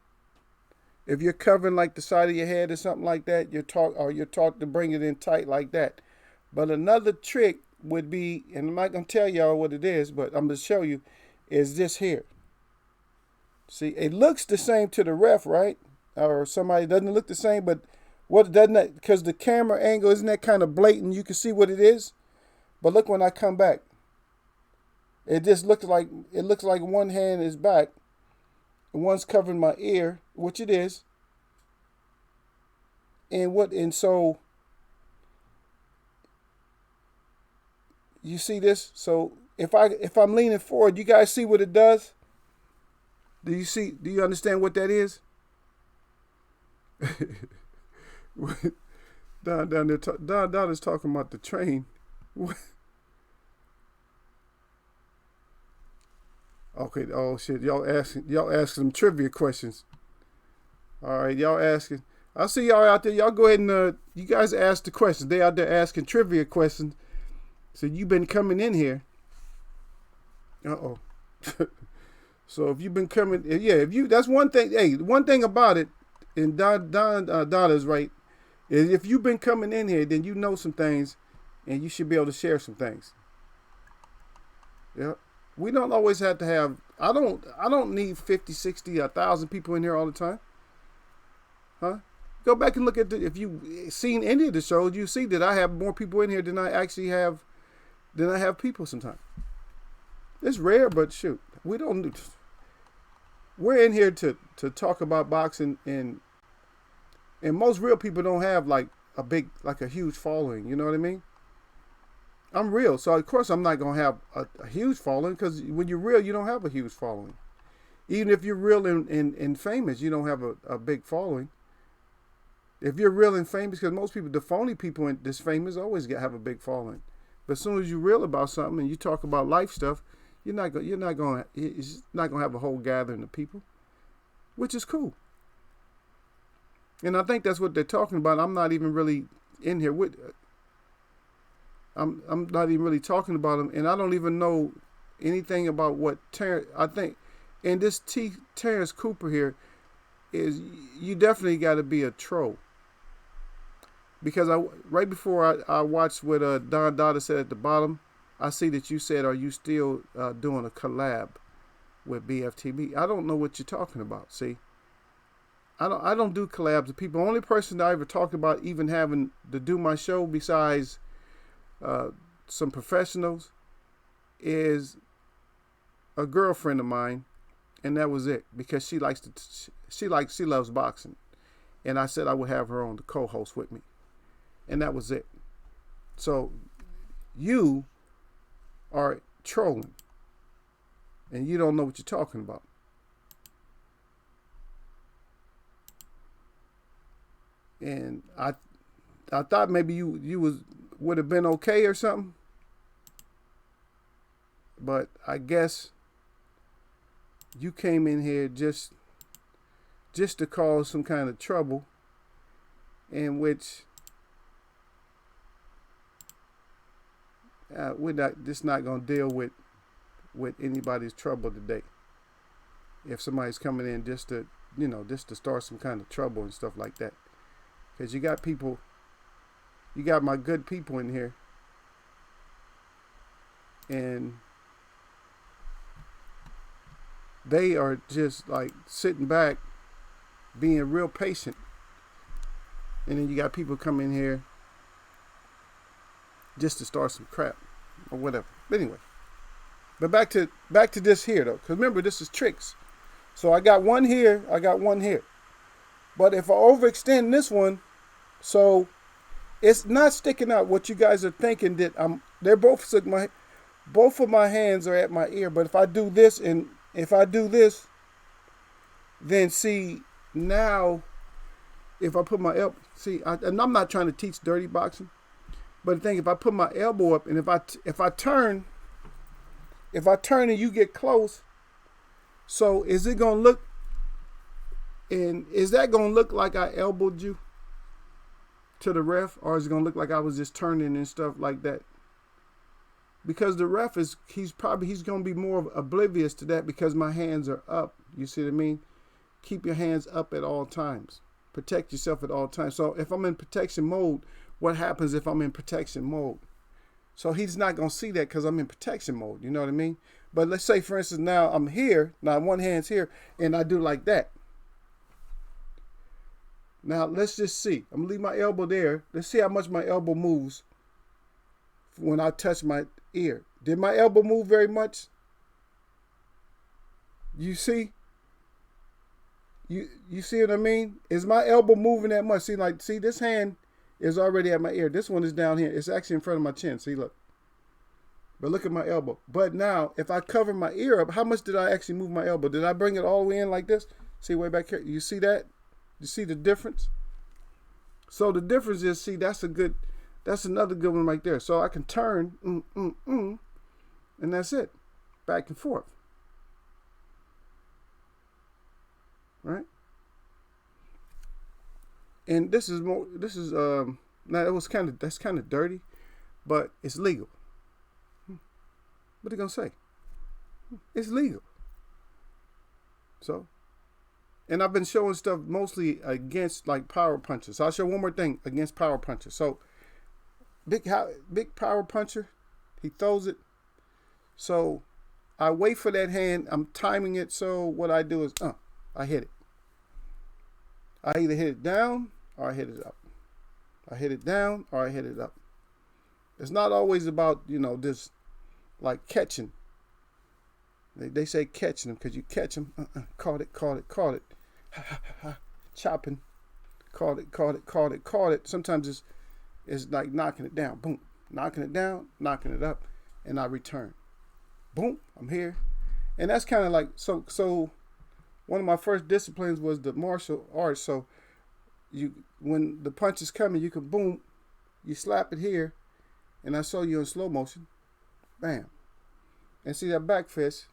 If you're covering like the side of your head or something like that, you're taught to bring it in tight like that. But another trick would be, and I'm not going to tell y'all what it is, but I'm going to show you, is this here. See, it looks the same to the ref, right? Or somebody doesn't look the same, but what doesn't that, because the camera angle, isn't that kind of blatant? You can see what it is. But look when I come back. It just looks like one hand is back. One's covering my ear, which it is. And so you see this? So if I'm leaning forward, you guys see what it does? Do you understand what that is? Don is talking about the train. Okay, oh shit, y'all asking them trivia questions. All right, y'all asking. I see y'all out there. Y'all go ahead and you guys ask the questions. They out there asking trivia questions. So you've been coming in here. Uh-oh. So if you've been coming, yeah, that's one thing. Hey, one thing about it, and Don is right, is if you've been coming in here, then you know some things, and you should be able to share some things. Yeah. We don't always have to have, I don't need 50, 60, 1,000 people in here all the time. Huh? Go back and look at if you've seen any of the shows, you see that I have more people in here than I actually have, people sometimes. It's rare, but shoot, we're in here to talk about boxing, and most real people don't have like a huge following, you know what I mean? I'm real, so of course I'm not going to have a huge following, because when you're real, you don't have a huge following. Even if you're real and famous, you don't have a big following. If you're real and famous, because most people, the phony people that's famous always have a big following. But as soon as you're real about something and you talk about life stuff, you're not going to have a whole gathering of people. which is cool. And I think that's what they're talking about. I'm not even really in here with. I'm not even really talking about them, and I don't even know anything about what Terrence. I think, and this Terrence Cooper here is, you definitely got to be a troll, because right before I watched what Don Dada said at the bottom, I see that you said, "Are you still doing a collab with BFTB?" I don't know what you're talking about. See, I don't do collabs with people. The only person that I ever talked about even having to do my show besides some professionals is a girlfriend of mine, and that was it, because she loves boxing, and I said I would have her on the co-host with me, and that was it. So you are trolling, and you don't know what you're talking about. And I thought maybe you would have been okay or something, but I guess you came in here just to cause some kind of trouble, in which we're not going to deal with anybody's trouble today. If somebody's coming in just to start some kind of trouble and stuff like that. Because you got my good people in here, and they are just like sitting back, being real patient. And then you got people come in here just to start some crap or whatever. But anyway, but back to this here though, because remember, this is tricks. So I got one here, I got one here. But if I overextend this one, so it's not sticking out what you guys are thinking that they're both of my hands are at my ear. But if I do this, and if I do this, then see, now if I put my elbow, and I'm not trying to teach dirty boxing, but the thing, if I put my elbow up, and if I turn and you get close, so is that gonna look like I elbowed you to the ref, or is it gonna look like I was just turning and stuff like that? Because the ref he's gonna be more oblivious to that, because my hands are up. You see what I mean? Keep your hands up at all times. Protect yourself at all times. So if I'm in protection mode, what happens if I'm in protection mode? So he's not gonna see that because I'm in protection mode. You know what I mean? But let's say, for instance, now I'm here. Now one hand's here, and I do like that. Now, let's just see. I'm going to leave my elbow there. Let's see how much my elbow moves when I touch my ear. Did my elbow move very much? You see? You see what I mean? Is my elbow moving that much? See, this hand is already at my ear. This one is down here. It's actually in front of my chin. See, look. But look at my elbow. But now, if I cover my ear up, how much did I actually move my elbow? Did I bring it all the way in like this? See, way back here. You see that? You see the difference? So the difference is, see, that's another good one right there. So I can turn, and that's it. Back and forth. Right? And that's kind of dirty, but it's legal. What are they gonna say? It's legal. So, and I've been showing stuff mostly against like power punchers. So I'll show one more thing against power punchers. So big power puncher, he throws it. So I wait for that hand. I'm timing it. So what I do is, I hit it. I either hit it down or I hit it up. I hit it down or I hit it up. It's not always about, this like catching. They say catching them because you catch them. Caught it. Chopping. Caught it. Sometimes it's like knocking it down. Boom. Knocking it down, knocking it up, and I return. Boom. I'm here. And that's kind of like, so one of my first disciplines was the martial arts. So when the punch is coming, you can boom, you slap it here, and I show you in slow motion. Bam. And see that back fist?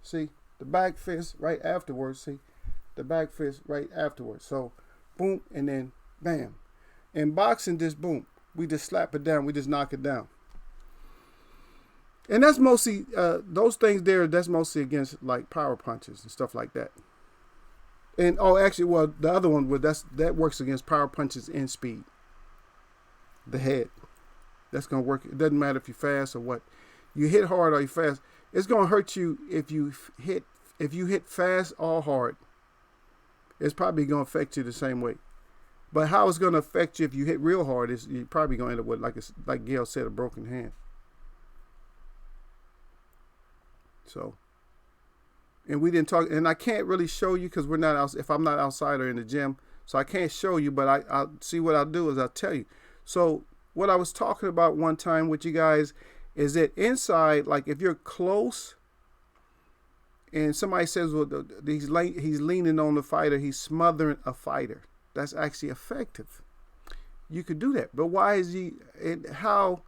See, the back fist right afterwards. See, the back fist right afterwards. So, boom, and then bam. In boxing, just boom. We just slap it down. We just knock it down. And that's mostly, those things there, that's mostly against like power punches and stuff like that. And, oh, actually, well, the other one, that works against power punches and speed. The head. That's going to work. It doesn't matter if you're fast or what. You hit hard or you fast. It's going to hurt you if you hit fast or hard. It's probably going to affect you the same way. But how it's going to affect you if you hit real hard is you're probably going to end up with, like Gail said, a broken hand. So, and we didn't talk, and I can't really show you because we're not out, if I'm not outside or in the gym, so I can't show you, but I'll see what I'll do is I'll tell you. So what I was talking about one time with you guys is that inside, like if you're close and somebody says, well, he's leaning on the fighter, he's smothering a fighter. That's actually effective. You could do that. But why is he, and how,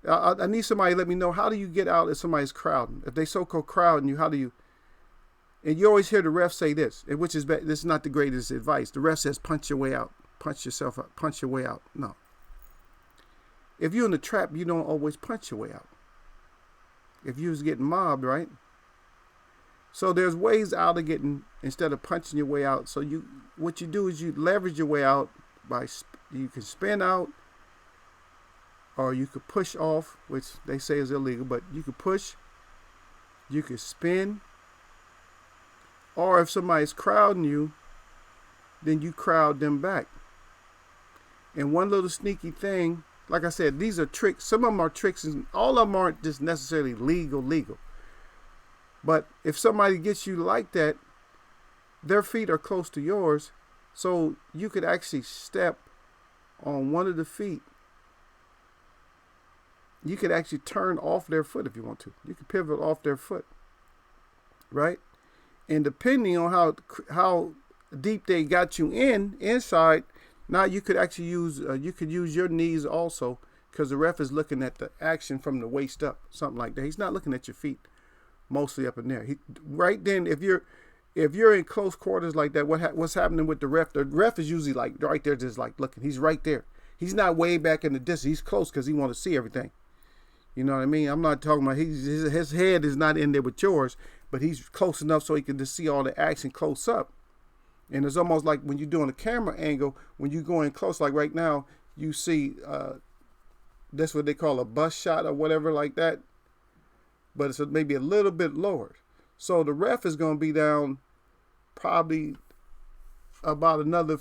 I need somebody to let me know, how do you get out if somebody's crowding? If they so-called crowding you, how do you, and you always hear the ref say this, which is, this is not the greatest advice. The ref says, punch your way out, punch yourself out, punch your way out. No. If you're in the trap, you don't always punch your way out. If you was getting mobbed, right? So there's ways out of getting, instead of punching your way out. So what you do is you leverage your way out by, you can spin out, or you could push off, which they say is illegal, but you could push, you could spin, or if somebody's crowding you, then you crowd them back. And one little sneaky thing, like I said, these are tricks. Some of them are tricks, and all of them aren't just necessarily legal. But if somebody gets you like that, their feet are close to yours, so you could actually step on one of the feet. You could actually turn off their foot if you want to. You could pivot off their foot, right? And depending on how deep they got you inside, now you could actually use your knees also, because the ref is looking at the action from the waist up, something like that. He's not looking at your feet, mostly up in there. Right then, if you're in close quarters like that, what's happening with the ref? The ref is usually like right there, just like looking. He's right there. He's not way back in the distance. He's close because he wants to see everything. You know what I mean? I'm not talking about his head is not in there with yours, but he's close enough so he can just see all the action close up. And it's almost like when you're doing a camera angle, when you go in close, like right now, you see, that's what they call a bust shot or whatever like that. But it's maybe a little bit lower. So the ref is going to be down probably about another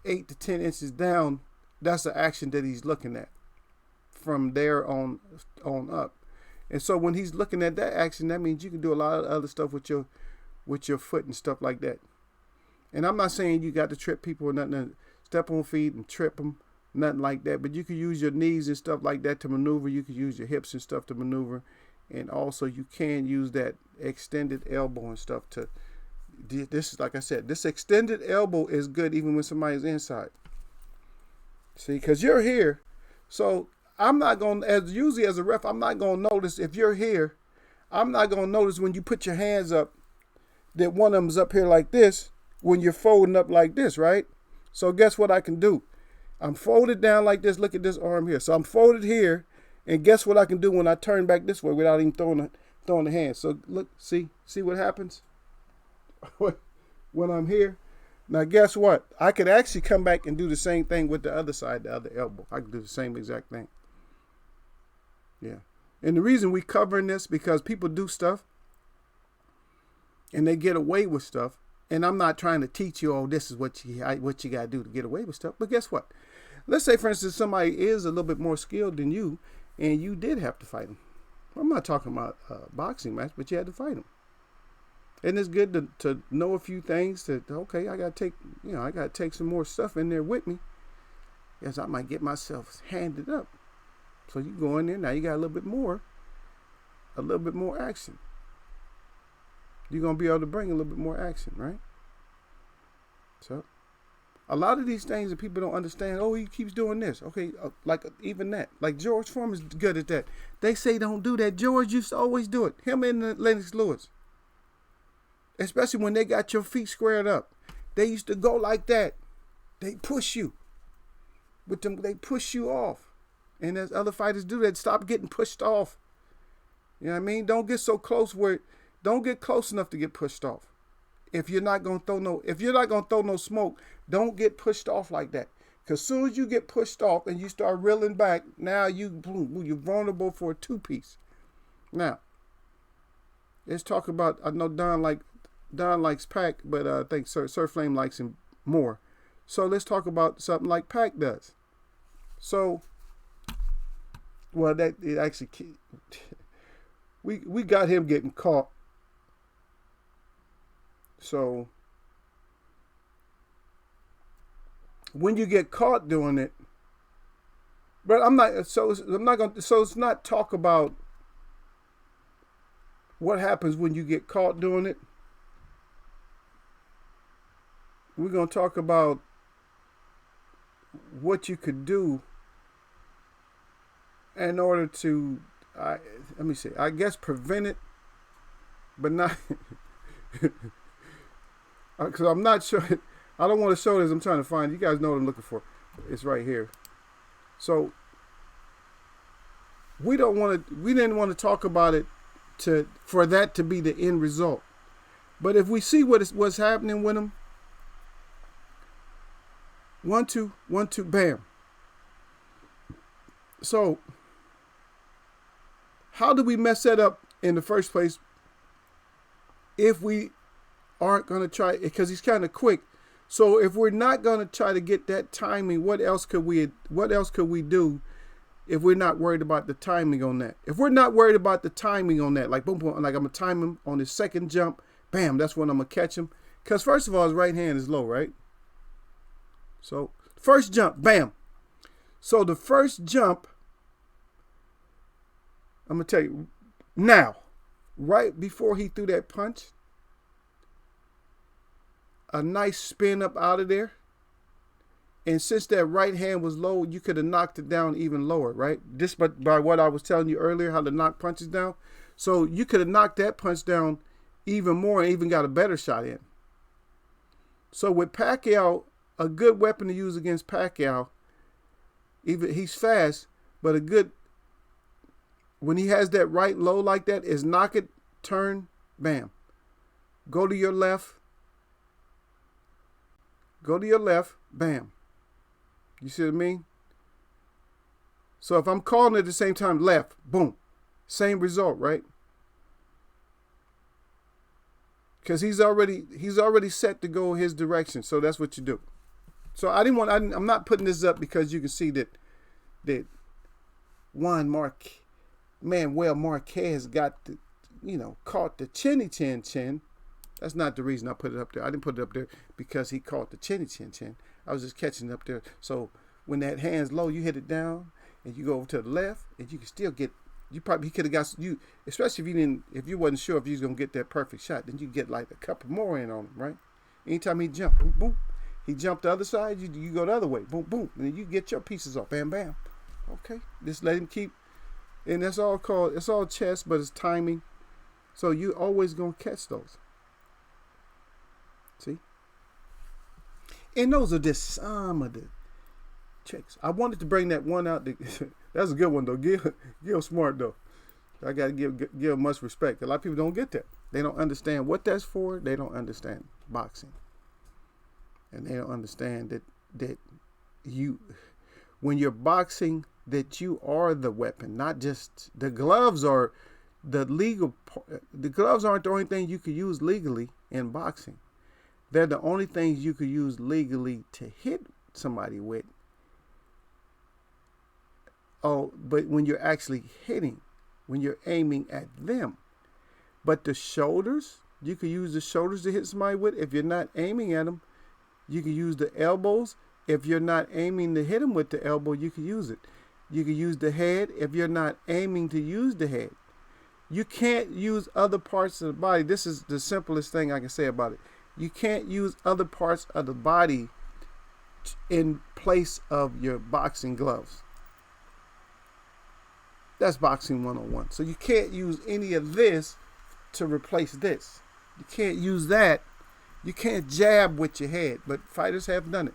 8 to 10 inches down. That's the action that he's looking at from there on up. And so when he's looking at that action, that means you can do a lot of other stuff with your foot and stuff like that. And I'm not saying you got to trip people or nothing, step on feet and trip them, nothing like that. But you can use your knees and stuff like that to maneuver. You can use your hips and stuff to maneuver. And also you can use that extended elbow and stuff to, this is, like I said, this extended elbow is good even when somebody's inside. See, because you're here. So I'm not going to, usually as a ref, I'm not going to notice if you're here. I'm not going to notice when you put your hands up that one of them's up here like this when you're folding up like this, right? So guess what I can do? I'm folded down like this. Look at this arm here. So I'm folded here. And guess what I can do when I turn back this way without even throwing the hand? So look, see what happens when I'm here? Now guess what? I could actually come back and do the same thing with the other side, the other elbow. I can do the same exact thing. Yeah. And the reason we covering this because people do stuff and they get away with stuff. And I'm not trying to teach you, oh, this is what you got to do to get away with stuff. But guess what? Let's say, for instance, somebody is a little bit more skilled than you, and you did have to fight him. I'm not talking about a boxing match, but you had to fight him. And it's good to know a few things. Okay, I got to take some more stuff in there with me, as I might get myself handed up. So you go in there now. You got a little bit more action. You're going to be able to bring a little bit more action, right? So, a lot of these things that people don't understand, oh, he keeps doing this. Okay, like even that. Like George Foreman's good at that. They say don't do that. George used to always do it. Him and Lennox Lewis. especially when they got your feet squared up. They used to go like that. They push you. With them, they push you off. And as other fighters do that, stop getting pushed off. You know what I mean? Don't get so close don't get close enough to get pushed off. If you're not gonna throw no smoke, don't get pushed off like that. Because as soon as you get pushed off and you start reeling back, now you're vulnerable for a two-piece. Now, let's talk about, I know Don likes Pac, but I think Sir Flame likes him more. So let's talk about something like Pac does. So, well, that it actually, we got him getting caught. So when you get caught doing it, but let's not talk about what happens when you get caught doing it. We're going to talk about what you could do in order to, I guess prevent it, but not, because I'm not sure. I don't want to show this. I'm trying to find. You guys know what I'm looking for. It's right here. So we didn't want to talk about it for that to be the end result. But if we see what's happening with them, 1, 2, 1, 2, bam. So how do we mess that up in the first place if we aren't going to try, because he's kind of quick. So if we're not going to try to get that timing, what else could we do if we're not worried about the timing on that? If we're not worried about the timing on that, like boom, boom, like I'm going to time him on his second jump, bam, that's when I'm going to catch him. Because first of all, his right hand is low, right? So first jump, bam. So the first jump, I'm going to tell you now, right before he threw that punch, a nice spin up out of there. And since that right hand was low, you could have knocked it down even lower, right? Just by what I was telling you earlier, how to knock punches down. So you could have knocked that punch down even more and even got a better shot in. So with Pacquiao, a good weapon to use against Pacquiao, even he's fast, but when he has that right low like that, is knock it, turn, bam. Go to your left, bam. You see what I mean? So if I'm calling at the same time, left, boom, same result, right? Because he's already set to go his direction. So that's what you do. So I'm not putting this up because you can see that Manuel Marquez got caught the chinny chin. That's not the reason I put it up there. I didn't put it up there because he caught the chinny chin. I was just catching it up there. So when that hand's low, you hit it down and you go over to the left and you can still get, he could have got you, especially if you wasn't sure if you was going to get that perfect shot, then you get like a couple more in on him, right? Anytime he jumped, boom, boom. He jumped the other side, you go the other way, boom, boom. And then you get your pieces off, bam, bam. Okay, just let him keep, and it's all chess, but it's timing. So you always going to catch those. See? And those are just some of the tricks. I wanted to bring that one out. That's a good one, though. Gil smart, though. I got to give much respect. A lot of people don't get that. They don't understand what that's for. They don't understand boxing. And they don't understand that when you're boxing, that you are the weapon, not just the gloves are the legal. The gloves aren't the only thing you could use legally in boxing. They're the only things you could use legally to hit somebody with. Oh, but when you're actually hitting, when you're aiming at them. But the shoulders, you could use the shoulders to hit somebody with. If you're not aiming at them, you can use the elbows. If you're not aiming to hit them with the elbow, you can use it. You can use the head if you're not aiming to use the head. You can't use other parts of the body. This is the simplest thing I can say about it. You can't use other parts of the body in place of your boxing gloves. That's boxing 101. So you can't use any of this to replace this. You can't use that. You can't jab with your head, but fighters have done it.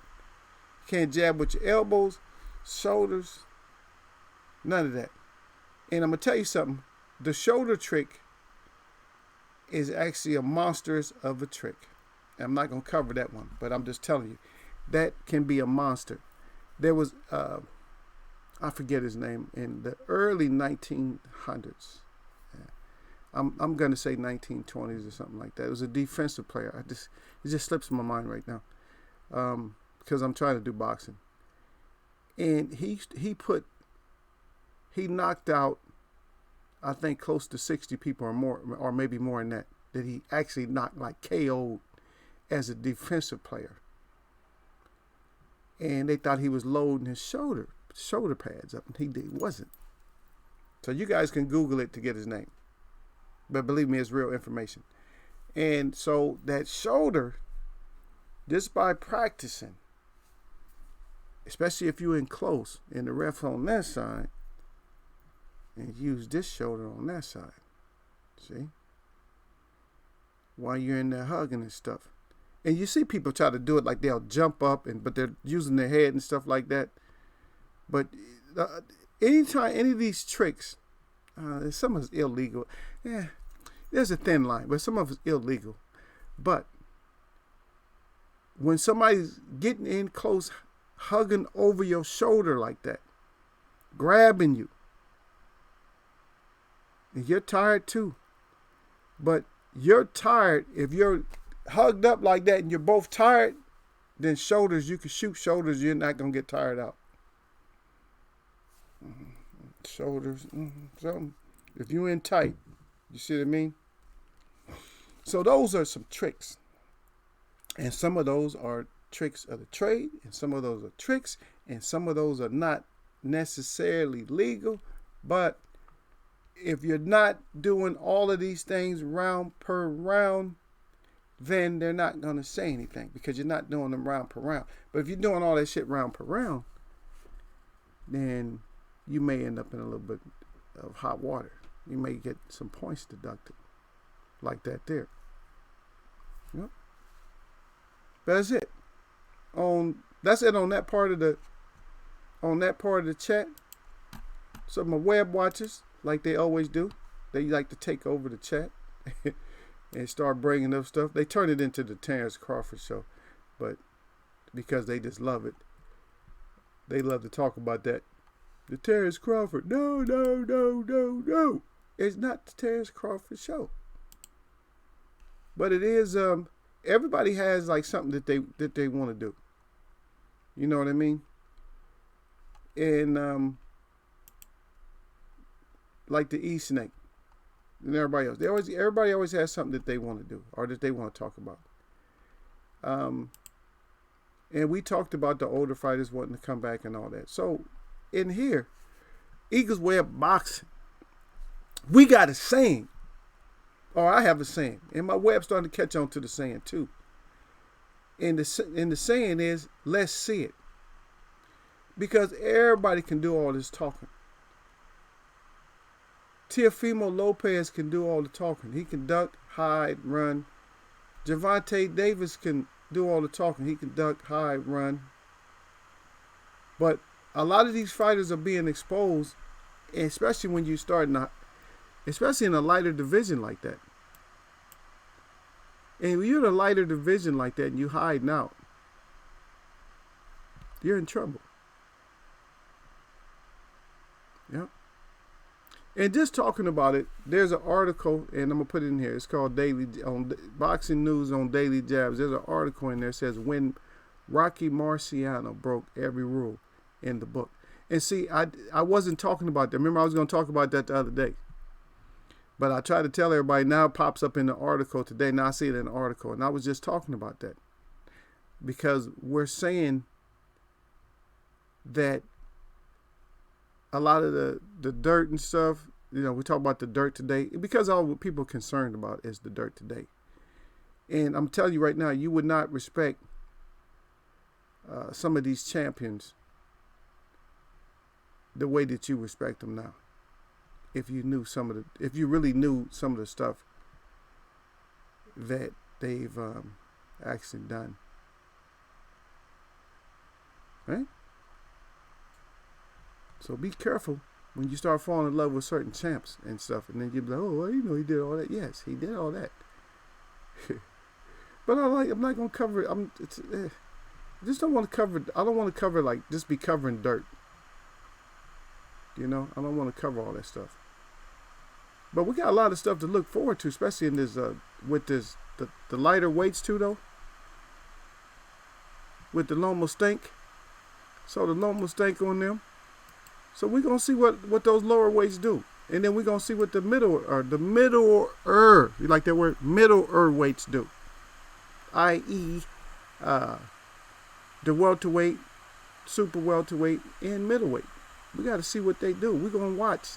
You can't jab with your elbows, shoulders, none of that. And I'm going to tell you something. The shoulder trick is actually a monstrous of a trick. I'm not going to cover that one, but I'm just telling you, that can be a monster. There was, I forget his name, in the early 1900s. I'm going to say 1920s or something like that. It was a defensive player. It just slips my mind right now, because I'm trying to do boxing. And he knocked out, I think, close to 60 people or more, or maybe more than that he actually knocked, like KO'd as a defensive player. And they thought he was loading his shoulder pads up, and he wasn't. So you guys can Google it to get his name. But believe me, it's real information. And so that shoulder, just by practicing, especially if you're in close and the ref on that side, and use this shoulder on that side. See? While you're in there hugging and stuff. And you see people try to do it like they'll jump up, but they're using their head and stuff like that. But anytime any of these tricks, some of it's illegal. Yeah, there's a thin line, but some of it's illegal. But when somebody's getting in close, hugging over your shoulder like that, grabbing you, and you're tired too. But you're tired. If you're hugged up like that and you're both tired, then shoulders, you can shoot shoulders. You're not going to get tired out. Shoulders. Something. If you're in tight, you see what I mean? So those are some tricks. And some of those are tricks of the trade. And some of those are tricks. And some of those are not necessarily legal. But if you're not doing all of these things round per round, then they're not going to say anything because you're not doing them round per round. But if you're doing all that shit round per round, then you may end up in a little bit of hot water. You may get some points deducted like that there. Yep. That's it. That's it on that part of the chat. So my web watchers, like they always do, they like to take over the chat and start bringing up stuff. They turn it into the Terrence Crawford show, but because they just love it, they love to talk about that. The Terrence Crawford. No. It's not the Terrence Crawford show. But it is, everybody has like something that they want to do. You know what I mean? And like the E-Snake and everybody else. Everybody always has something that they want to do or that they want to talk about. And we talked about the older fighters wanting to come back and all that. So in here, Eagles Way of Boxing, we got a saying. Or I have a saying. And my web's starting to catch on to the saying too. And the saying is, let's see it. Because everybody can do all this talking. Teofimo Lopez can do all the talking. He can duck, hide, run. Gervonta Davis can do all the talking. He can duck, hide, run. But a lot of these fighters are being exposed, especially when you start especially in a lighter division like that. And when you're in a lighter division like that and you hiding out, you're in trouble. Yep. And just talking about it, there's an article, and I'm going to put it in here. It's called Boxing News on Daily Jabs. There's an article in there that says when Rocky Marciano broke every rule in the book. And see, I wasn't talking about that. Remember, I was going to talk about that the other day. But I try to tell everybody, now it pops up in the article today. Now I see it in the article. And I was just talking about that. Because we're saying that a lot of the dirt and stuff, we talk about the dirt today, because all people are concerned about is the dirt today. And I'm telling you right now, you would not respect some of these champions the way that you respect them now. If you really knew some of the stuff that they've actually done. Right? So be careful when you start falling in love with certain champs and stuff, and then you're like, oh, well, you know, he did all that. Yes, he did all that. But I'm not gonna cover it. I just don't want to cover. I don't want to cover like just be covering dirt. You know, I don't want to cover all that stuff. But we got a lot of stuff to look forward to, especially in this with this the lighter weights too, though. With the Lomo Stank, so the Lomo Stank on them. So we're gonna see what those lower weights do, and then we're gonna see what the middle you like that word, middle weights do, i.e., the welterweight, super welterweight, and middleweight. We got to see what they do. We're gonna watch,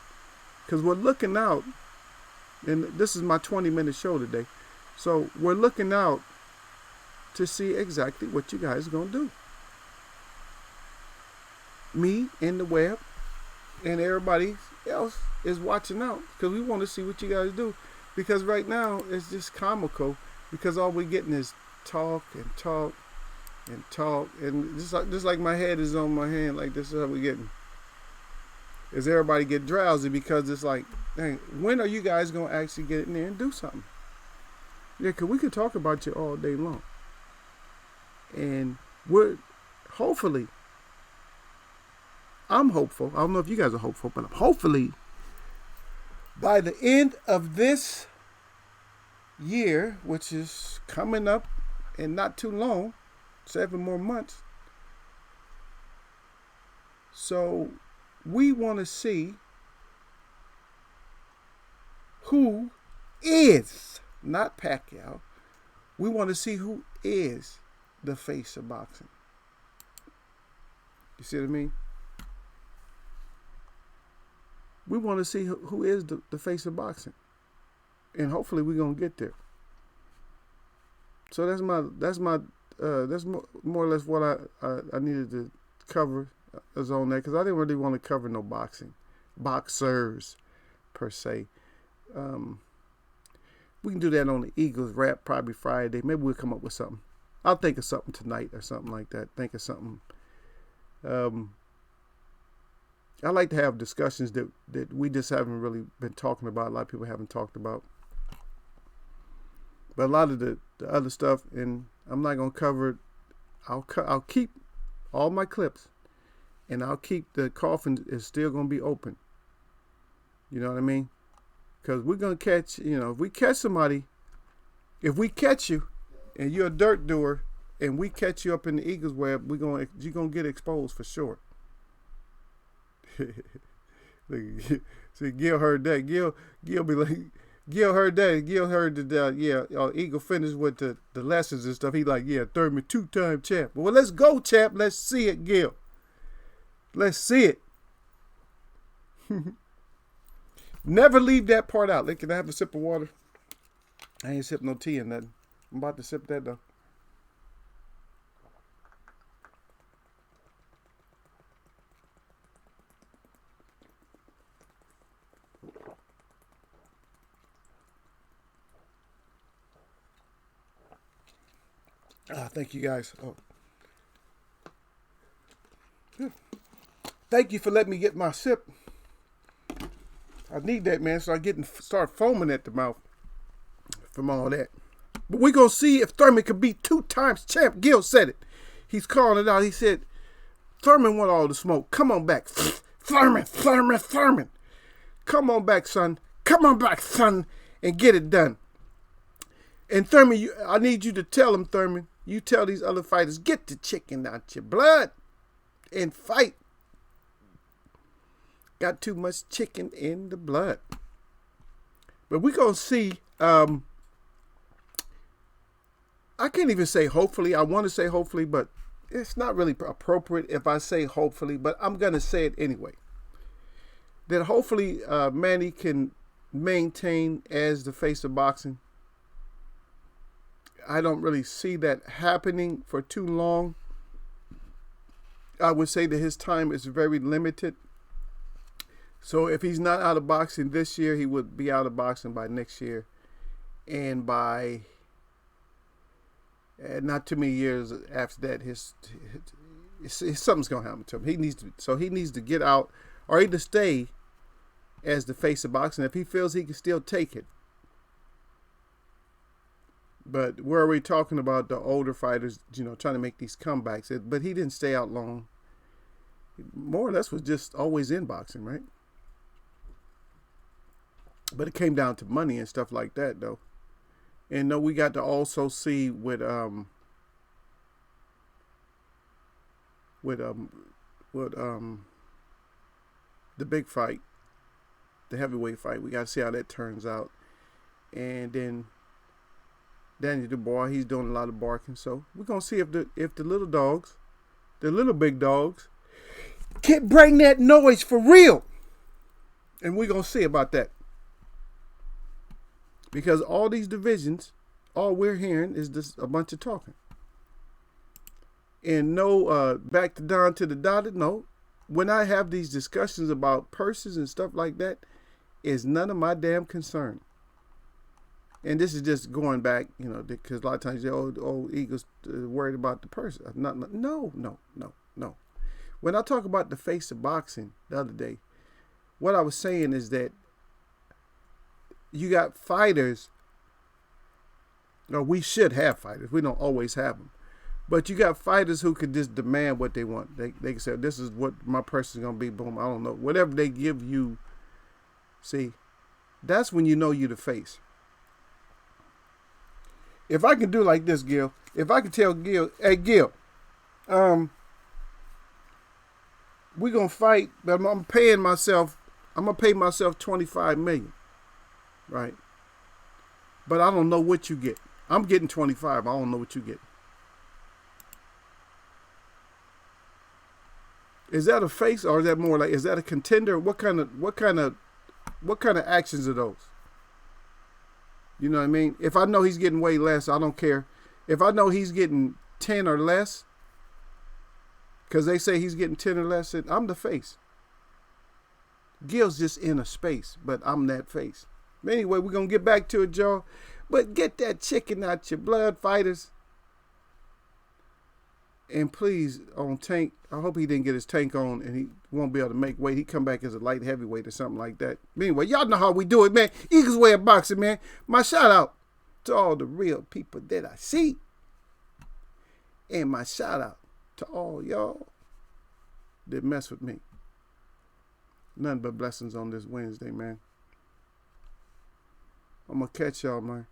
because we're looking out, and this is my 20-minute show today. So we're looking out to see exactly what you guys are gonna do. Me and the web and everybody else is watching out, because we want to see what you guys do. Because right now it's just comical, because all we're getting is talk and talk and talk, and just like my head is on my hand, like this is how we're getting. Is everybody get drowsy, because it's like, dang, when are you guys gonna actually get in there and do something? Yeah, because we could talk about you all day long, and we're hopefully, I'm hopeful. I don't know if you guys are hopeful, but hopefully by the end of this year, which is coming up and not too long, 7 more months. So we want to see who is, not Pacquiao, we want to see who is the face of boxing. You see what I mean? We want to see who is the face of boxing, and hopefully we're gonna get there. So that's more or less what I needed to cover is on that, because I didn't really want to cover no boxers per se. We can do that on the Eagles Rap probably Friday. Maybe we'll come up with something. I'll think of something tonight or something like that. Think of something. I like to have discussions that we just haven't really been talking about. A lot of people haven't talked about. But a lot of the other stuff, and I'm not going to cover it. I'll keep all my clips, and I'll keep the coffin is still going to be open. You know what I mean? Because we're going to catch, if we catch somebody, if we catch you, and you're a dirt doer, and we catch you up in the Eagles web, you're going to get exposed for sure. See, Gil heard that. Gil be like, Gil heard that. Gil heard that. Eagle finished with the lessons and stuff. He like, yeah, Thurman 2-time champ. Well, let's go, champ. Let's see it, Gil. Let's see it. Never leave that part out. Can I have a sip of water? I ain't sipping no tea or nothing. I'm about to sip that though. Thank you guys. Thank you for letting me get my sip. I need that, man. So I start foaming at the mouth from all that. But we're gonna see if Thurman could be 2 times champ. Gil said it. He's calling it out. He said, Thurman want all the smoke. Come on back. Thurman. Come on back, son. Come on back, son, and get it done. And Thurman, I need you to tell him, Thurman, you tell these other fighters, get the chicken out your blood and fight. Got too much chicken in the blood. But we're going to see, I can't even say hopefully. I want to say hopefully, but it's not really appropriate if I say hopefully, but I'm going to say it anyway. That hopefully Manny can maintain as the face of boxing. I don't really see that happening for too long. I would say that his time is very limited. So if he's not out of boxing this year, he would be out of boxing by next year. And by And not too many years after that, something's gonna happen to him. He needs to get out or either stay as the face of boxing if he feels he can still take it. But we're already talking about the older fighters, trying to make these comebacks. But he didn't stay out long. More or less was just always in boxing, right? But it came down to money and stuff like that, though. And no, we got to also see with the big fight, the heavyweight fight. We got to see how that turns out. And then Danny Dubois, he's doing a lot of barking. So we're gonna see if the little dogs, the little big dogs, can bring that noise for real. And we're gonna see about that. Because all these divisions, all we're hearing is just a bunch of talking. And no, back to down to the dotted. No, when I have these discussions about purses and stuff like that, it's none of my damn concern. And this is just going back, because a lot of times you say, oh, Eagles worried about the purse. No. When I talk about the face of boxing the other day, what I was saying is that you got fighters, or we should have fighters. We don't always have them. But you got fighters who could just demand what they want. They can say, this is what my purse is going to be. Boom, I don't know. Whatever they give you, see, that's when you know you're the face. If I can do like this, Gil, if I can tell Gil, hey, Gil, we're going to fight, but I'm going to pay myself $25 million. Right? But I don't know what you get. I'm getting 25. I don't know what you get. Is that a face, or is that more like, is that a contender? What kind of actions are those? You know what I mean? If I know he's getting way less, I don't care. If I know he's getting 10 or less, because they say he's getting 10 or less, I'm the face. Gil's just in a space, but I'm that face. Anyway, we're going to get back to it, Joe. But get that chicken out your blood, fighters. And please, on Tank, I hope he didn't get his tank on and he won't be able to make weight. He come back as a light heavyweight or something like that. But anyway, y'all know how we do it, man. Eagles way of boxing, man. My shout out to all the real people that I see. And my shout out to all y'all that mess with me. Nothing but blessings on this Wednesday, man. I'm going to catch y'all, man.